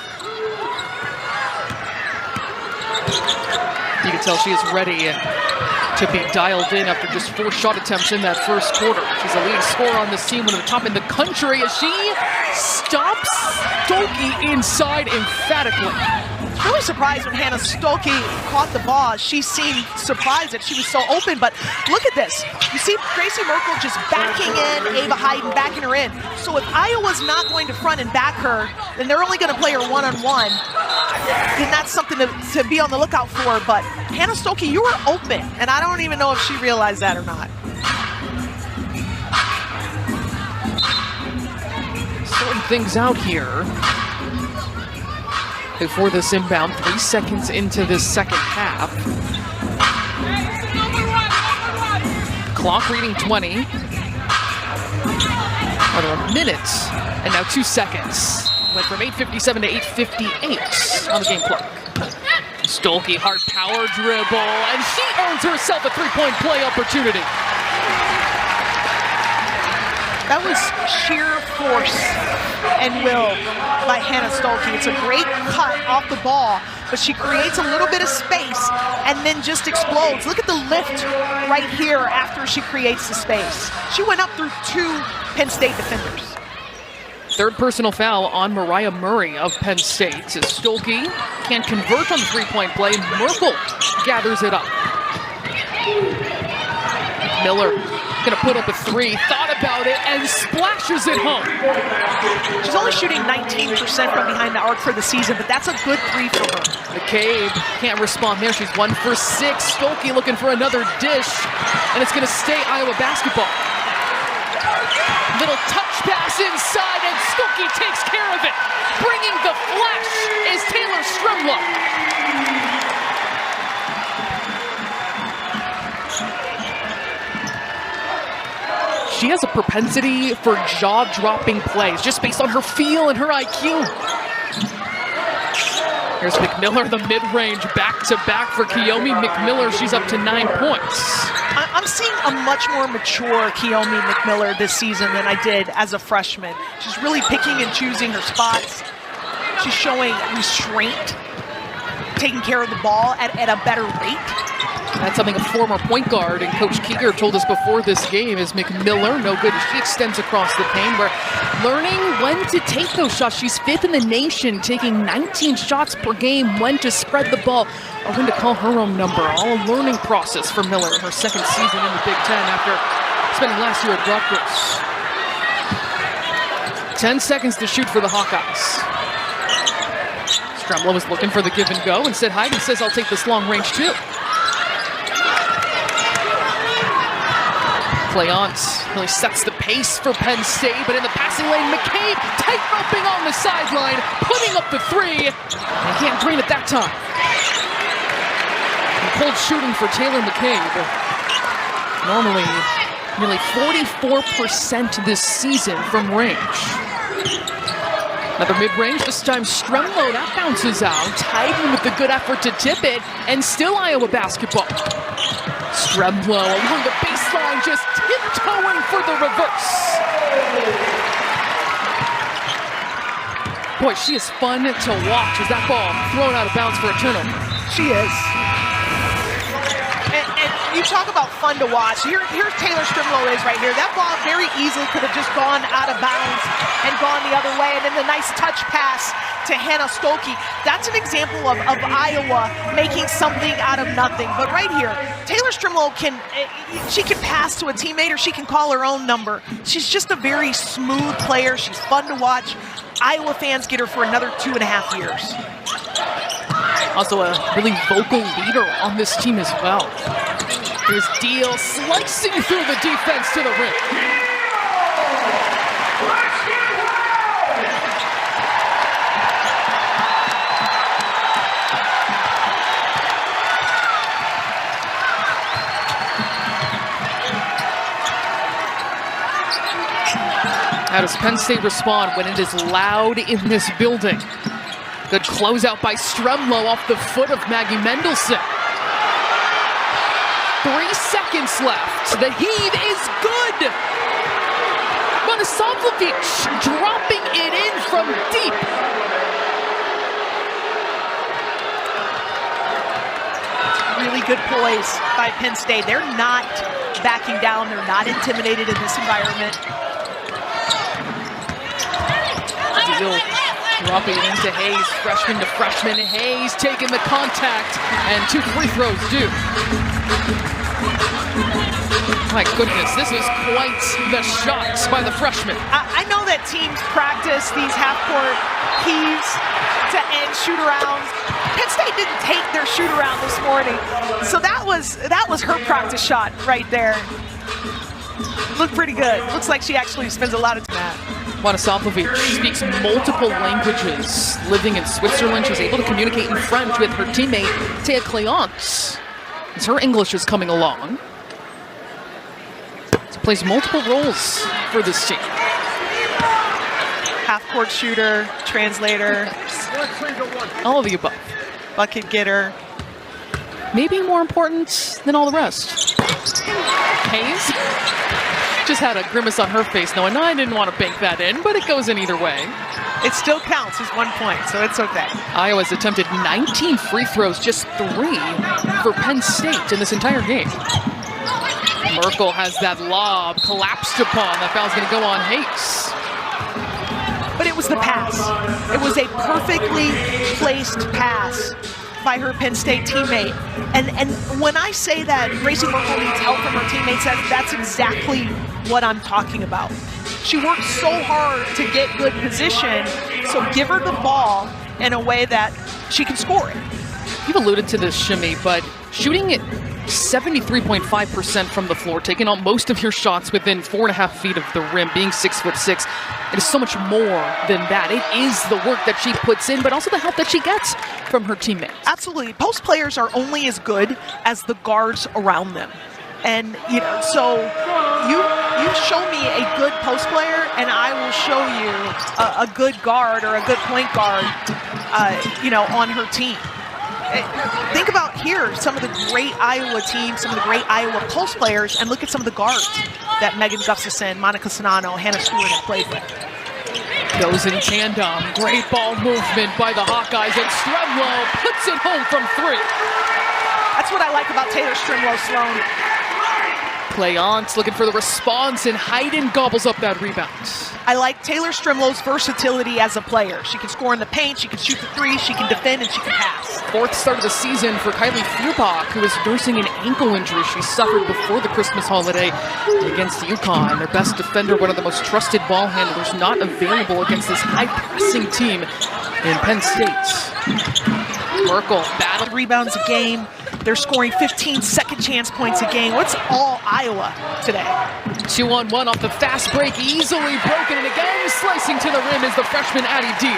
You can tell she is ready to be dialed in after just 4 shot attempts in that first quarter. She's a leading scorer on this team, one of the top in the country, as she stops Stolke inside emphatically. Really surprised when Hannah Stolke caught the ball. She seemed surprised that she was so open, but look at this. You see Gracie Merkel just backing in Ava Hayden, backing her in. So if Iowa's not going to front and back her, then they're only going to play her one-on-one. Then that's something to be on the lookout for. But Hannah Stolke, you were open, and I don't even know if she realized that or not. Sorting things out here before this inbound, 3 seconds into this second half. Clock reading 20. Another minute, and now 2 seconds. Went from 8:57 to 8:58 on the game clock. Stolke, hard power dribble, and she earns herself a 3-point play opportunity. That was sheer force and will by Hannah Stolke. It's a great cut off the ball, but she creates a little bit of space and then just explodes. Look at the lift right here after she creates the space. She went up through 2 Penn State defenders. Third personal foul on Mariah Murray of Penn State. As Stolke can't convert on the 3-point play, Merkel gathers it up. Miller gonna put up a 3, thought about it, and splashes it home. She's only shooting 19% from behind the arc for the season, but that's a good 3 for her. McCabe can't respond there. She's 1 for 6. Stolke looking for another dish, and it's gonna stay Iowa basketball. Little touch pass inside, and Stolke takes care of it. Bringing the flash is Taylor Strumlow. She has a propensity for jaw-dropping plays just based on her feel and her IQ. Here's McMillar, the mid-range, back-to-back for Kiyomi McMillar. She's up to 9 points. I'm seeing a much more mature Kiyomi McMillar this season than I did as a freshman. She's really picking and choosing her spots. She's showing restraint, taking care of the ball at a better rate. That's something a former point guard and Coach Keeger told us before this game is McMillar, no good. She extends across the paint. We're learning when to take those shots. She's 5th in the nation, taking 19 shots per game, when to spread the ball, or when to call her own number. All a learning process for Miller in her second season in the Big Ten after spending last year at Rutgers. 10 seconds to shoot for the Hawkeyes. Stremlo is looking for the give and go. Instead, Heiden says, I'll take this long range too. Cleance really sets the pace for Penn State, but in the passing lane, McCabe tight-roping on the sideline, putting up the 3, and can't drain it that time. And cold shooting for Taylor McCabe. Normally, nearly 44% this season from range. Another mid-range, this time Stremlo, that bounces out. Heiden with the good effort to tip it, and still Iowa basketball. Stremlo along the baseline, just tiptoeing for the reverse. Boy, she is fun to watch as that ball thrown out of bounds for a turnover. She is. And you talk about fun to watch. Here's Taylor Stremlo is right here. That ball very easily could have just gone out of bounds and gone the other way. And then the nice touch pass to Hannah Stolke. That's an example of Iowa making something out of nothing. But right here, Taylor Stremlo she can pass to a teammate or she can call her own number. She's just a very smooth player. She's fun to watch. Iowa fans get her for another 2.5 years. Also a really vocal leader on this team as well. Here's Deal slicing through the defense to the rim. How does Penn State respond when it is loud in this building? Good closeout by Stremlo off the foot of Maggie Mendelson. 3 seconds left. The heave is good. Monisavljevic dropping it in from deep. Really good poise by Penn State. They're not backing down. They're not intimidated in this environment. Deal dropping it into Hayes, freshman to freshman. Hayes taking the contact, and 2 free throws due. My goodness, this is quite the shots by the freshman. I know that teams practice these half-court heaves to end shoot-arounds. Penn State didn't take their shoot-around this morning, so that was her practice shot right there. Looked pretty good. Looks like she actually spends a lot of time. Monisavljevic speaks multiple languages. Living in Switzerland, she's able to communicate in French with her teammate, Thea Cleance, as her English is coming along. She plays multiple roles for this team. Half-court shooter, translator. All of the above. Bucket getter. Maybe more important than all the rest. Hayes just had a grimace on her face knowing, no, I didn't want to bank that in, but it goes in either way. It still counts as 1 point, so it's okay. Iowa's attempted 19 free throws, just 3 for Penn State in this entire game. Merkel has that lob collapsed upon. That foul's going to go on Hayes. But it was the pass. It was a perfectly placed pass by her Penn State teammate. And when I say that Gracie Merkel needs help from her teammates, that's exactly what I'm talking about. She works so hard to get good position, so give her the ball in a way that she can score it. You've alluded to this, Shimmy, but shooting it 73.5% from the floor, taking on most of your shots within 4.5 feet of the rim, being 6'6", it is so much more than that. It is the work that she puts in, but also the help that she gets from her teammates. Absolutely. Post players are only as good as the guards around them. And, so you show me a good post player, and I will show you a good guard or a good point guard on her team. Think about here some of the great Iowa teams, some of the great Iowa Pulse players, and look at some of the guards that Megan Gustafson, Monica Sonano, Hannah Stewart have played with. Goes in tandem. Great ball movement by the Hawkeyes, and Stremlow puts it home from 3. That's what I like about Taylor Strimlow, Sloan. Clayant looking for the response, and Hayden gobbles up that rebound. I like Taylor Strimlow's versatility as a player. She can score in the paint, she can shoot the 3, she can defend, and she can pass. 4th start of the season for Kylie Feuerbach, who is nursing an ankle injury she suffered before the Christmas holiday against UConn. Their best defender, one of the most trusted ball handlers, not available against this high-pressing team in Penn State. Merkel battle rebounds a game. They're scoring 15 second chance points a game. What's all Iowa today? 2-on-1 off the fast break, easily broken, and again slicing to the rim is the freshman Addie D.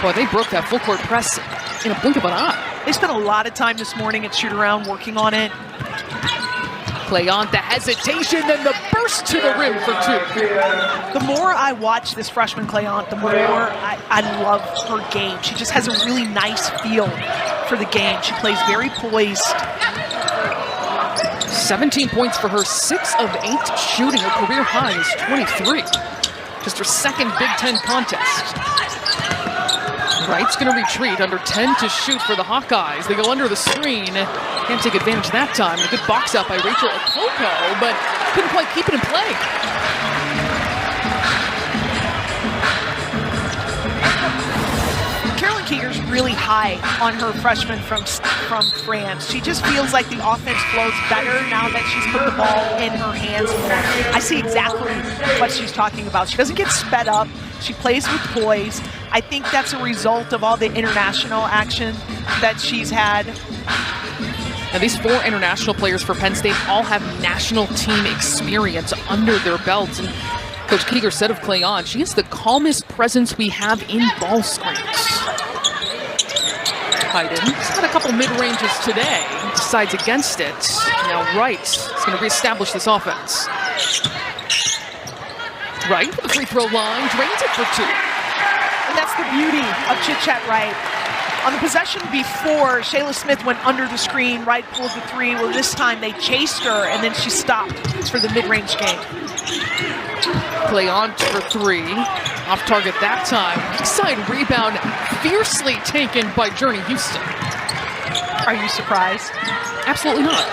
Boy, they broke that full court press in a blink of an eye. They spent a lot of time this morning at shoot-around working on it. Clayant, the hesitation, then the burst to the rim for 2. The more I watch this freshman Clayant, the more I love her game. She just has a really nice feel for the game. She plays very poised. 17 points for her, 6 of 8 shooting. Her career high is 23. Just her second Big Ten contest. Wright's going to retreat, under 10 to shoot for the Hawkeyes. They go under the screen. Can't take advantage that time. A good box out by Rachel Okoko, but couldn't quite keep it in play. Carolyn Keeger's really high on her freshman from France. She just feels like the offense flows better now that she's put the ball in her hands more. I see exactly what she's talking about. She doesn't get sped up. She plays with poise. I think that's a result of all the international action that she's had. Now, these 4 international players for Penn State all have national team experience under their belts. And Coach Keeger said of Clayant, she is the calmest presence we have in ball screens. Hayden, he's got a couple mid-ranges today. He decides against it. Now Wright is going to reestablish this offense. Wright to the free throw line, drains it for 2. And that's the beauty of Chit-Chat Wright. On the possession before, Shayla Smith went under the screen, Wright pulled the 3. Well, this time they chased her, and then she stopped for the mid-range game. Clayant for 3. Off target that time. Weak side rebound, fiercely taken by Journey Houston. Are you surprised? Absolutely not.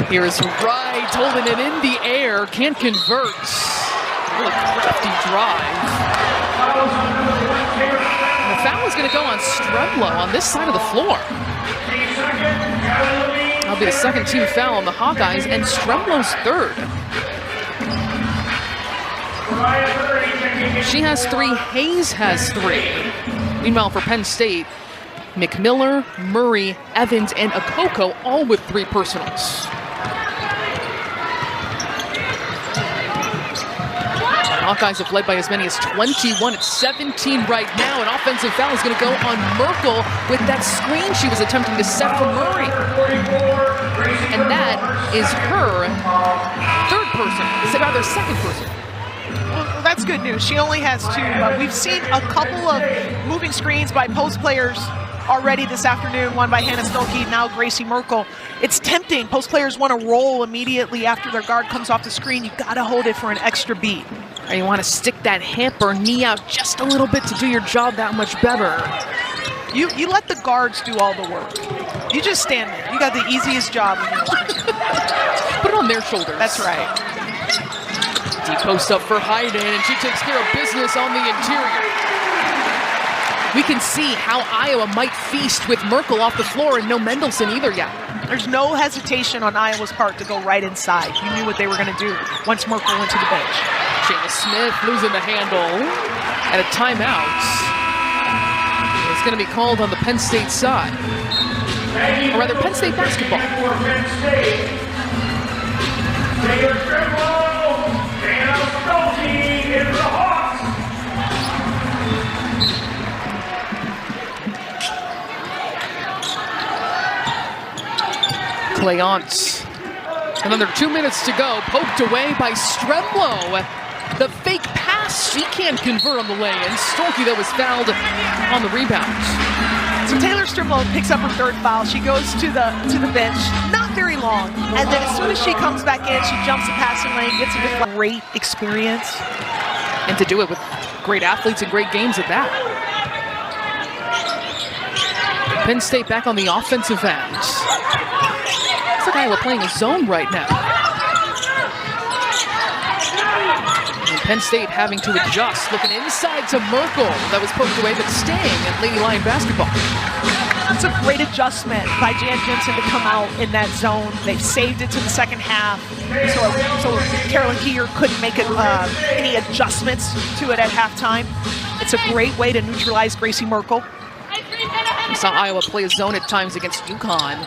Here's Wright holding it in the air, can't convert. Really crafty drive. And the foul is going to go on Stremlow on this side of the floor. That'll be the second team foul on the Hawkeyes, and Stremlow's 3rd. She has 3, Hayes has 3. Meanwhile, for Penn State, McMiller, Murray, Evans, and Okoko all with 3 personals. Hawkeyes have led by as many as 21 at 17 right now. An offensive foul is going to go on Merkel with that screen she was attempting to set for Murray. And that is her 3rd person, rather 2nd person. Well, that's good news. She only has 2. We've seen a couple of moving screens by post players already this afternoon, one by Hannah Stolke, now Gracie Merkel. It's tempting. Post players want to roll immediately after their guard comes off the screen. You've got to hold it for an extra beat. Or you want to stick that hip or knee out just a little bit to do your job that much better. You let the guards do all the work. You just stand there. You got the easiest job. Put it on their shoulders. That's right. Deep post up for Hayden, and she takes care of business on the interior. We can see how Iowa might feast with Merkel off the floor and no Mendelson either yet. There's no hesitation on Iowa's part to go right inside. You knew what they were going to do once Merkel went to the bench. Shayla Smith losing the handle, and a timeout is going to be called on the Penn State side. Or rather, Penn State basketball. Clayant. Another 2 minutes to go. Poked away by Stremlow. The fake pass pass. She can't convert on the lay-in. Stolke, that was fouled on the rebound. So Taylor Strimlow picks up her third foul. She goes to the bench, not very long, and then as soon as she comes back in, she jumps the passing lane, gets a great experience. And to do it with great athletes and great games at that. Penn State back on the offensive end. Looks like Iowa playing a zone right now. And Penn State having to adjust, looking inside to Merkel. That was poked away, but staying at Lady Lion basketball. It's a great adjustment by Jan Jensen to come out in that zone. They've saved it to the second half, so Carolyn Keeger couldn't make any adjustments to it at halftime. It's a great way to neutralize Gracie Merkel. We saw Iowa play a zone at times against UConn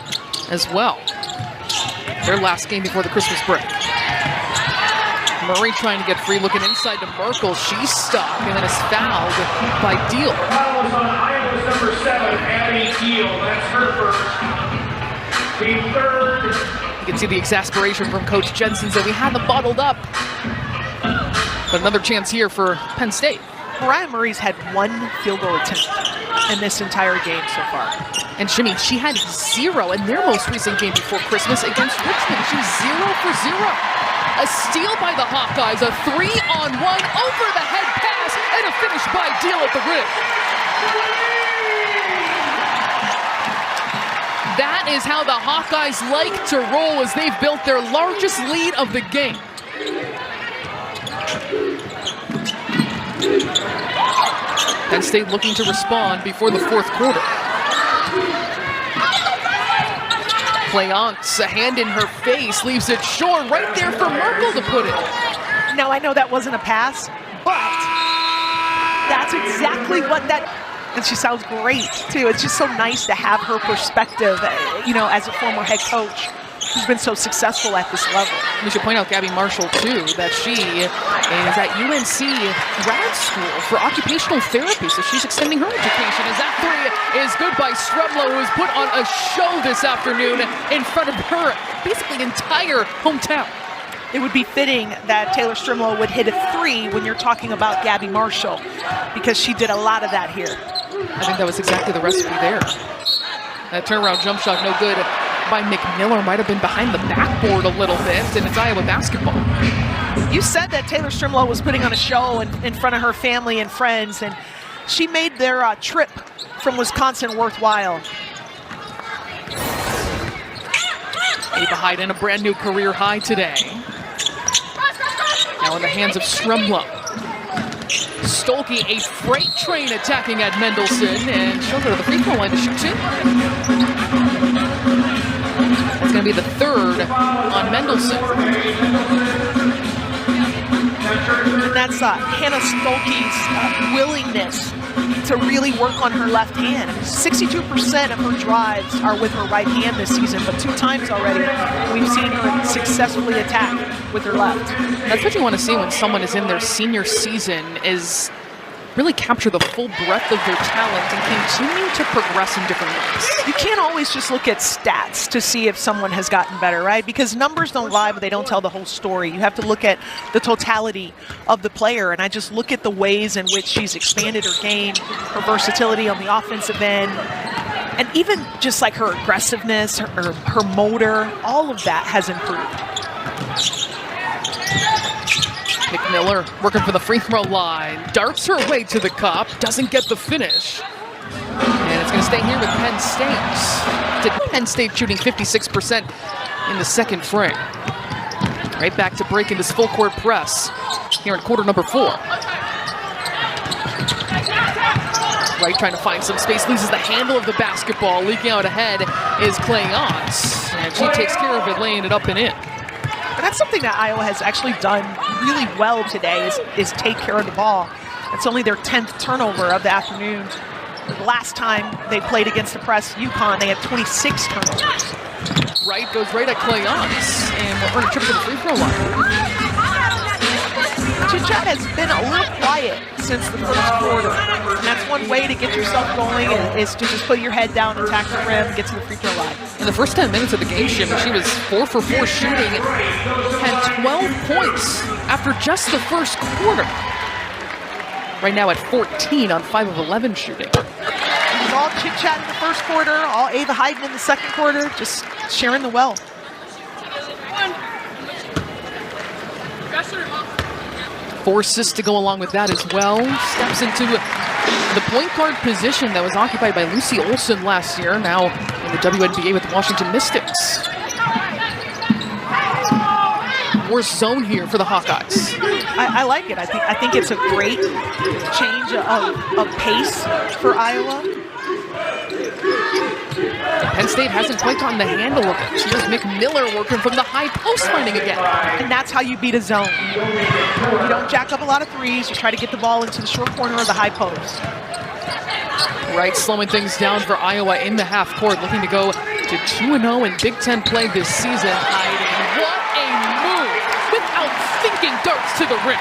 as well. Their last game before the Christmas break. Murray trying to get free, looking inside to Merkel. She's stuck and then is fouled by Deal. Foul was on Iowa's number 7, Abby Deal. That's her first. The third. You can see the exasperation from Coach Jensen, that we had them bottled up. But another chance here for Penn State. Mariah Murray's had one field goal attempt in this entire game so far. And Shimmy, she had 0 in their most recent game before Christmas against Richmond. She's 0 for 0. A steal by the Hawkeyes, a 3-on-1 over-the-head pass, and a finish by Deal at the rim. That is how the Hawkeyes like to roll as they've built their largest lead of the game. Penn State looking to respond before the fourth quarter. Cleance, a hand in her face, leaves it short, right there for Merkel to put it. Now, I know that wasn't a pass, but that's exactly what that, and she sounds great, too. It's just so nice to have her perspective, you know, as a former head coach who's been so successful at this level. We should point out Gabby Marshall, too, that she is at UNC grad school for occupational therapy, so she's extending her education. As that three is good by Stremlow, who has put on a show this afternoon in front of her basically entire hometown. It would be fitting that Taylor Strimlow would hit a 3 when you're talking about Gabby Marshall, because she did a lot of that here. I think that was exactly the recipe there. That turnaround jump shot, no good by McMillan, might have been behind the backboard a little bit, and it's Iowa basketball. You said that Taylor Strimlow was putting on a show in front of her family and friends, and she made their trip from Wisconsin worthwhile. Ava Hyden, a brand new career high today. Now in the hands of Stremlow. Stolke, a freight train attacking at Mendelson, and she'll go to the free throw line to shoot 2. That's going to be the third on Mendelson. And that's Hannah Stolke's willingness to really work on her left hand. 62% of her drives are with her right hand this season, but 2 times already we've seen her successfully attack with her left. That's what you want to see when someone is in their senior season, is really capture the full breadth of their talent and continue to progress in different ways. You can't always just look at stats to see if someone has gotten better, right? Because numbers don't lie, but they don't tell the whole story. You have to look at the totality of the player, and I just look at the ways in which she's expanded her game, her versatility on the offensive end, and even just like her aggressiveness, her motor, all of that has improved. McMillan working for the free throw line, darts her way to the cup, doesn't get the finish. And it's going to stay here with Penn State. Penn State shooting 56% in the second frame. Right back to break in this full court press here in quarter number 4. Right, trying to find some space, loses the handle of the basketball. Leaking out ahead is Cleance, and she takes care of it, laying it up and in. And that's something that Iowa has actually done really well today, is take care of the ball. It's only their 10th turnover of the afternoon. The last time they played against the press, UConn, they had 26 turnovers. Right, goes right at Cleance, and we'll earn a trip to the free throw line. Chit-chat has been a little quiet since the first quarter, and that's one way to get yourself going, is to just put your head down, attack the rim, get to the free throw line. In the first 10 minutes of the game, she was 4 for 4 shooting, had 12 points after just the first quarter. right now at 14 on 5 of 11 shooting. It was all chit-chat in the first quarter, all Ava hiding in the second quarter, just sharing the well. Four assists to go along with that as well. Steps into the point guard position that was occupied by Lucy Olson last year, now in the WNBA with the Washington Mystics. More zone here for the Hawkeyes. I like it. I think it's a great change of pace for Iowa. Penn State hasn't quite gotten the handle of it. Here's McMillan working from the high post finding again. And that's how you beat a zone. You don't jack up a lot of threes. You try to get the ball into the short corner of the high post. Right, slowing things down for Iowa in the half court, looking to go to 2-0 in Big Ten play this season. Hiding. What a move without thinking, darts to the rim.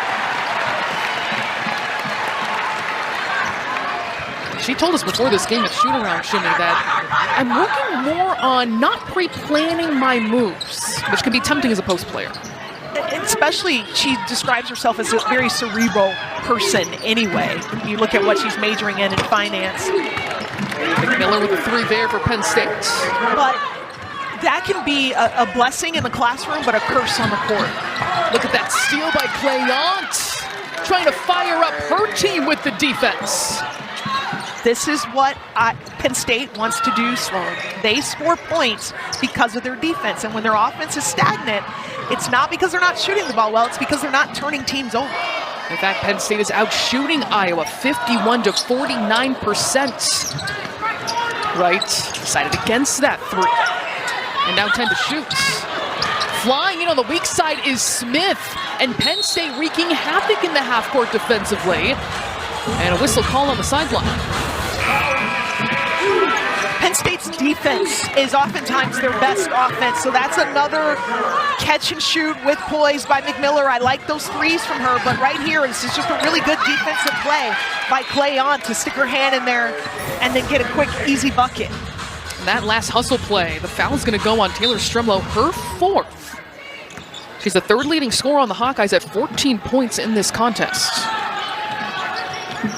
She told us before this game at shoot-around, Shimmy, that I'm working more on not pre-planning my moves, which can be tempting as a post player. Especially, she describes herself as a very cerebral person anyway. You look at what she's majoring in finance. McMillan with a three there for Penn State. But that can be a blessing in the classroom, but a curse on the court. Look at that steal by Clayant, trying to fire up her team with the defense. This is what Penn State wants to do, Sloan. They score points because of their defense, and when their offense is stagnant, it's not because they're not shooting the ball well, it's because they're not turning teams over. In fact, Penn State is out shooting Iowa 51 to 49%. Right, decided against that three. And now 10 to shoot. Flying in on the weak side is Smith, and Penn State wreaking havoc in the half court defensively. And a whistle call on the sideline. Penn State's defense is oftentimes their best offense, so that's another catch and shoot with poise by McMillan. I like those threes from her, but right here, this is just a really good defensive play by Clayant to stick her hand in there and then get a quick, easy bucket. And that last hustle play, the foul's going to go on Taylor Stremlow, her fourth. She's the third leading scorer on the Hawkeyes at 14 points in this contest.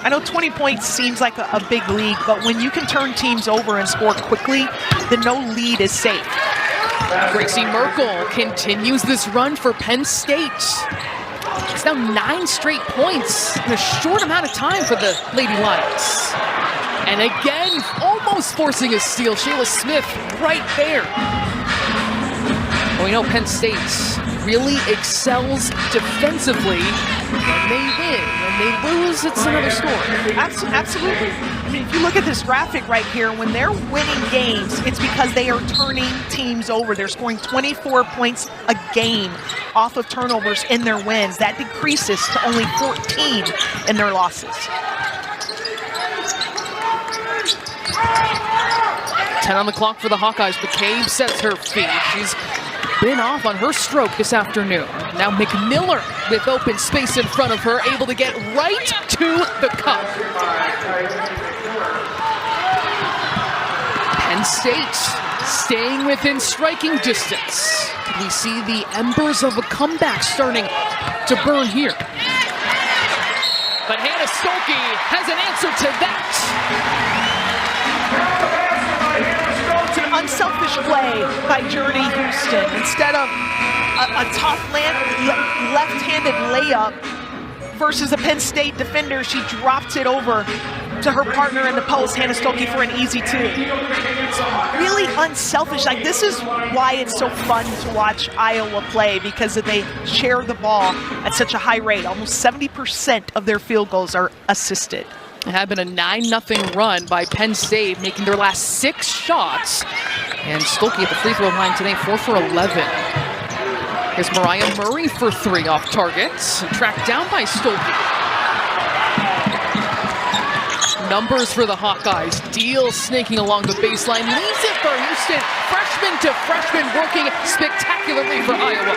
I know 20 points seems like a big lead, but when you can turn teams over and score quickly, then no lead is safe. Gracie Merkel continues this run for Penn State. It's now 9 straight points in a short amount of time for the Lady Lions. And again, almost forcing a steal. Shayla Smith right there. Well, we know Penn State really excels defensively when they win. When they lose, it's another story. Absolutely. I mean, if you look at this graphic right here, when they're winning games, it's because they are turning teams over. They're scoring 24 points a game off of turnovers in their wins. That decreases to only 14 in their losses. 10 on the clock for the Hawkeyes. McCabe sets her feet. She's been off on her stroke this afternoon. Now McMillan with open space in front of her, able to get right to the cup. Penn State staying within striking distance. We see the embers of a comeback starting to burn here. But Hannah Stolke has an answer to that. It's an unselfish play by Journey Houston. Instead of a tough left-handed layup versus a Penn State defender, she dropped it over to her partner in the post, Hannah Stolke, for an easy two. It's really unselfish. Like, this is why it's so fun to watch Iowa play, because they share the ball at such a high rate. Almost 70% of their field goals are assisted. It had been a 9-0 run by Penn State, making their last 6 shots. And Stolke at the free throw line today, 4 for 11. Here's Mariah Murray for 3 off target. Tracked down by Stolke. Numbers for the Hawkeyes. Deal snaking along the baseline. Leaves it for Houston. Freshman to freshman, working spectacularly for Iowa.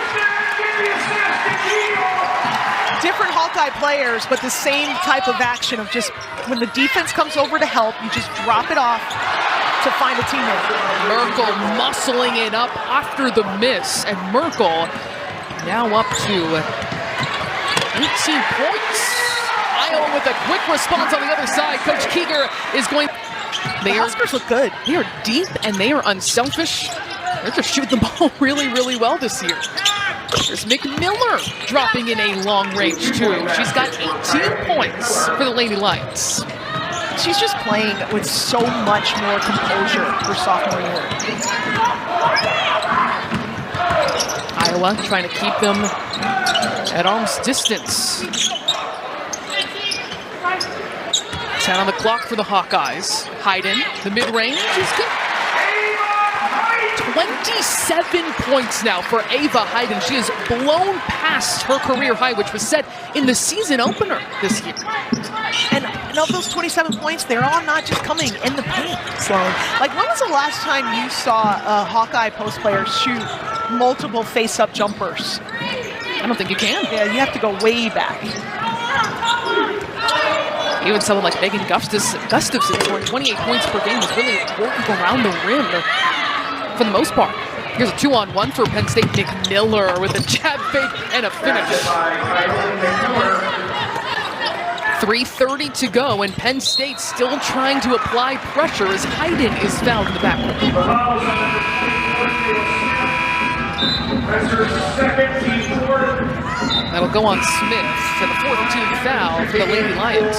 Different Hawkeye players, but the same type of action of just when the defense comes over to help, you just drop it off to find a teammate. Merkel muscling it up after the miss, and Merkel now up to 18 points. Iowa with a quick response on the other side. Coach Keeger is going. The Huskers look good. They are deep and they are unselfish. They're just shooting the ball really, really well this year. There's McMiller dropping in a long range too. She's got 18 points for the Lady Lions. She's just playing with so much more composure for sophomore year. Iowa trying to keep them at arm's distance. 10 on the clock for the Hawkeyes. Hayden, the mid-range is good. 27 points now for Ava Hayden. She has blown past her career high, which was set in the season opener this year. And of those 27 points, they're all not just coming in the paint, Sloan. Like, when was the last time you saw a Hawkeye post player shoot multiple face-up jumpers? I don't think you can. Yeah, you have to go way back. Even someone like Megan Gustafson scoring 28 points per game was really working around the rim for the most part. Here's a 2-on-1 for Penn State. McMiller with a jab fake and a finish. 3:30 to go, and Penn State still trying to apply pressure as Hayden is fouled in the backcourt. That'll go on Smith for the 4th team foul for the Lady Lions.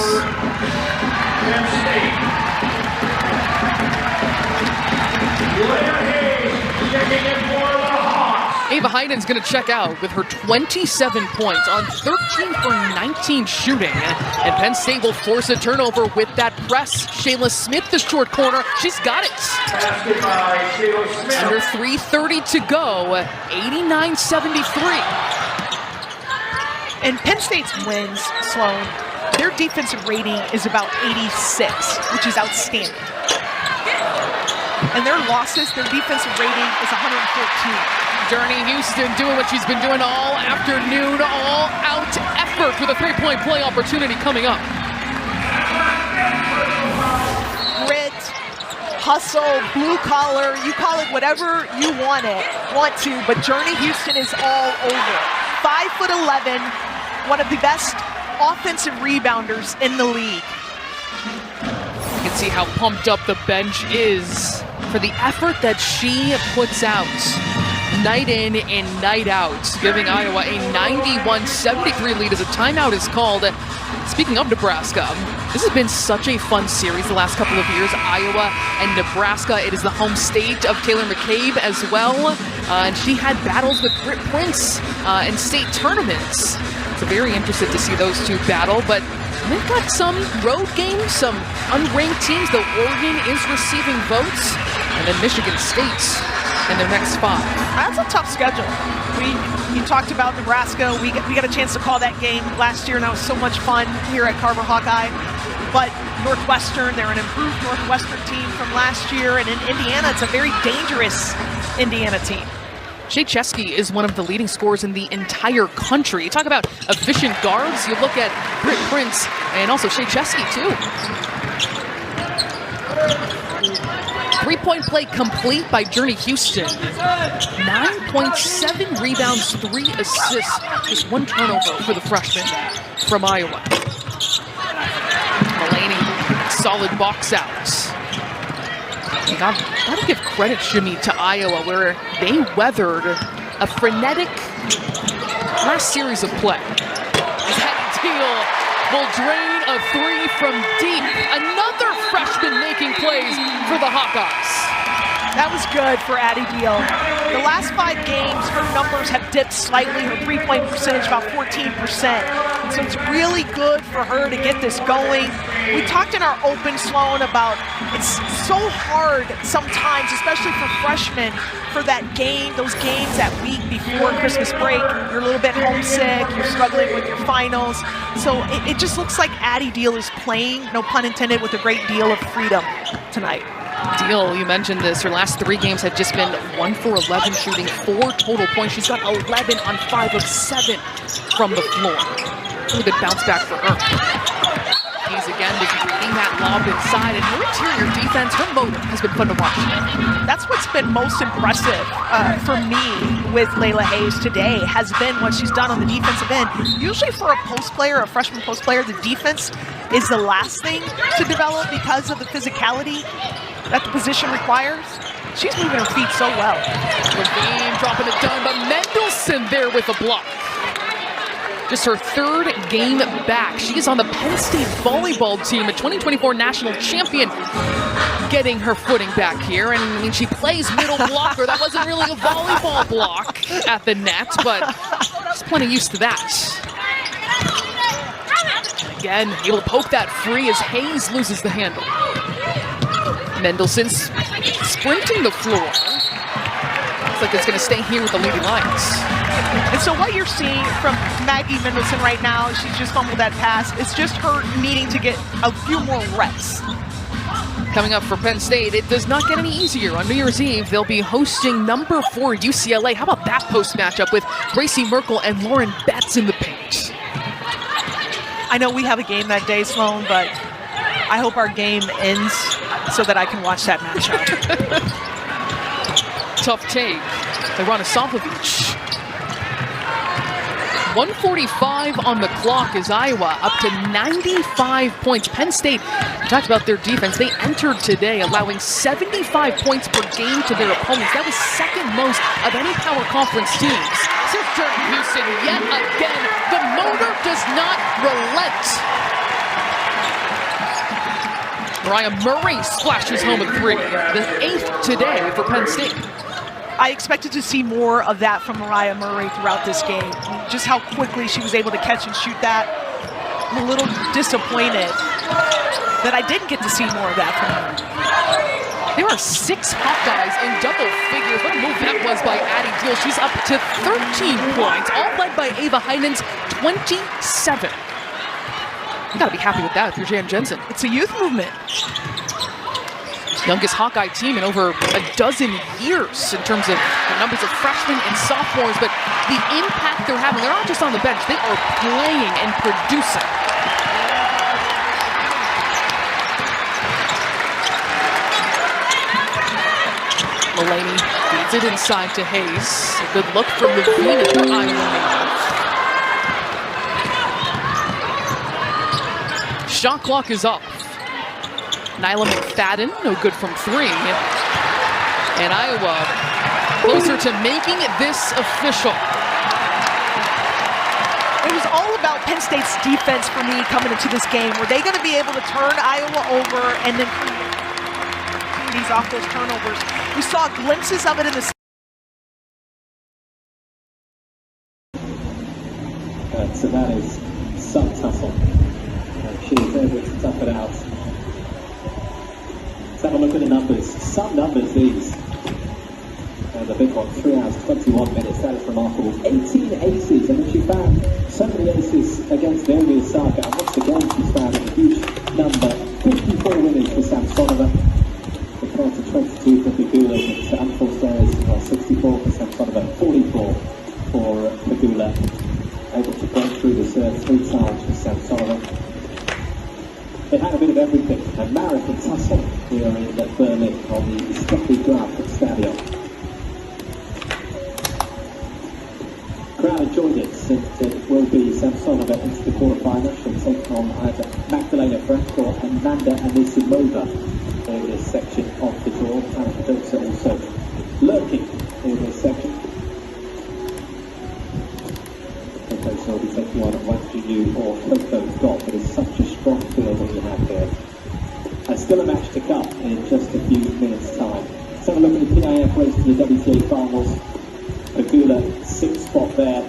Ava Hayden's going to check out with her 27 points on 13 for 19 shooting. And Penn State will force a turnover with that press. Shayla Smith, the short corner. She's got it. Under 3:30 to go, 89-73. And Penn State's wins, Sloan, their defensive rating is about 86, which is outstanding. And their losses, their defensive rating is 114. Journey Houston doing what she's been doing all afternoon, all out effort with a three-point play opportunity coming up. Grit, hustle, blue collar, you call it whatever you want to, but Journey Houston is all over. 5'11", one of the best offensive rebounders in the league. You can see how pumped up the bench is for the effort that she puts out night in and night out, giving Iowa a 91-73 lead as a timeout is called. Speaking of Nebraska, this has been such a fun series the last couple of years. Iowa and Nebraska, it is the home state of Taylor McCabe as well, and she had battles with Britt Prince in state tournaments. So very interested to see those two battle, but they've got some road games, some unranked teams, though Oregon is receiving votes, and then Michigan State in their next 5. That's a tough schedule. You talked about Nebraska. We got a chance to call that game last year, and that was so much fun here at Carver Hawkeye. But Northwestern, they're an improved Northwestern team from last year, and in Indiana, it's a very dangerous Indiana team. Shea Chesky is one of the leading scorers in the entire country. You talk about efficient guards, you look at Britt Prince and also Shea Chesky too. 3-point play complete by Journey Houston. 9.7 rebounds, 3 assists, just 1 turnover for the freshman from Iowa. Mulaney, solid box outs. You gotta give credit, Shimmy, to Iowa, where they weathered a frenetic last series of play. That deal will drain a 3 from deep. Another freshman making plays for the Hawkeyes. That was good for Addie Deal. The last 5 games, her numbers have dipped slightly. Her three-point percentage about 14%. And so it's really good for her to get this going. We talked in our open, Sloan, about it's so hard sometimes, especially for freshmen, for that game, those games that week before Christmas break. You're a little bit homesick. You're struggling with your finals. So it just looks like Addie Deal is playing, no pun intended, with a great deal of freedom tonight. Deal, you mentioned this, her last 3 games had just been 1 for 11 shooting, 4 total points. She's got 11 on 5 of 7 from the floor. Really good bounce back for her. He's again with reading that lob inside, and her interior defense, her motor has been fun to watch. That's what's been most impressive for me with Layla Hayes today, has been what she's done on the defensive end. Usually for a post player, a freshman post player, the defense is the last thing to develop because of the physicality that the position requires. She's moving her feet so well. Levine dropping it down, but Mendelson there with a block. Just her third game back. She is on the Penn State volleyball team, a 2024 national champion, getting her footing back here. And I mean, she plays middle blocker. That wasn't really a volleyball block at the net, but she's plenty used to that. Again, able to poke that free as Hayes loses the handle. Mendelson sprinting the floor. Looks like it's going to stay here with the Lady Lions. And so what you're seeing from Maggie Mendelson right now, she's just fumbled that pass. It's just her needing to get a few more reps. Coming up for Penn State, it does not get any easier. On New Year's Eve, they'll be hosting number 4 UCLA. How about that post matchup with Gracie Merkel and Lauren Betts in the paint? I know we have a game that day, Sloan, but I hope our game ends so that I can watch that matchup. Tough take. Ivana Sofovich. 1:45 on the clock as Iowa up to 95 points. Penn State, we talked about their defense. They entered today allowing 75 points per game to their opponents. That was second most of any power conference teams. Sister Houston yet again. The motor does not relent. Mariah Murray splashes home a 3. The 8th today for Penn State. I expected to see more of that from Mariah Murray throughout this game. Just how quickly she was able to catch and shoot that. I'm a little disappointed that I didn't get to see more of that from her. There are 6 Hawkeyes in double figures. What a move that was by Addie Deal. She's up to 13 points, all led by Ava Heinen's 27. You gotta be happy with that if you're Jan Jensen. It's a youth movement. Youngest Hawkeye team in over a dozen years in terms of the numbers of freshmen and sophomores, but the impact they're having, they're not just on the bench, they are playing and producing. Mulaney feeds it inside to Hayes. A good look from Levine at the Iowa native. Shot clock is up. Nyla McFadden, no good from 3. And Iowa closer to making this official. It was all about Penn State's defense for me coming into this game. Were they going to be able to turn Iowa over and then these off those turnovers? We saw glimpses of it in the so that is some tussle. She is able to tough it out. Let's have a look at the numbers. Some numbers, these. The big one, 3 hours, 21 minutes. That is remarkable. 18 aces, and then she found so many aces against Naomi Osaka. And once again, she's found a huge number. 54 winners for Samsonova, compared to 22 for Pegula. And unforced errors, 64 for Samsonova, 44 for Pegula. Able to break through the serve 3 times for Samsonova. They had a bit of everything. A marathon tussle here in Berlin on the Steffi Graf Stadion. Crowd enjoyed it, and it will be Samsonova into the quarterfinal. She'll take on either Magdalena Frank or Amanda Anisimova in this section of the draw. Tana Pedrosa also lurking in this section. Pedrosa will be taking on Wang Jinyu or Coco Golf. It is such a strong field that you have here. Still a match to come in just a few minutes' time. Let's have a look at the PIF race to the WTA finals. Pegula, 6th spot there.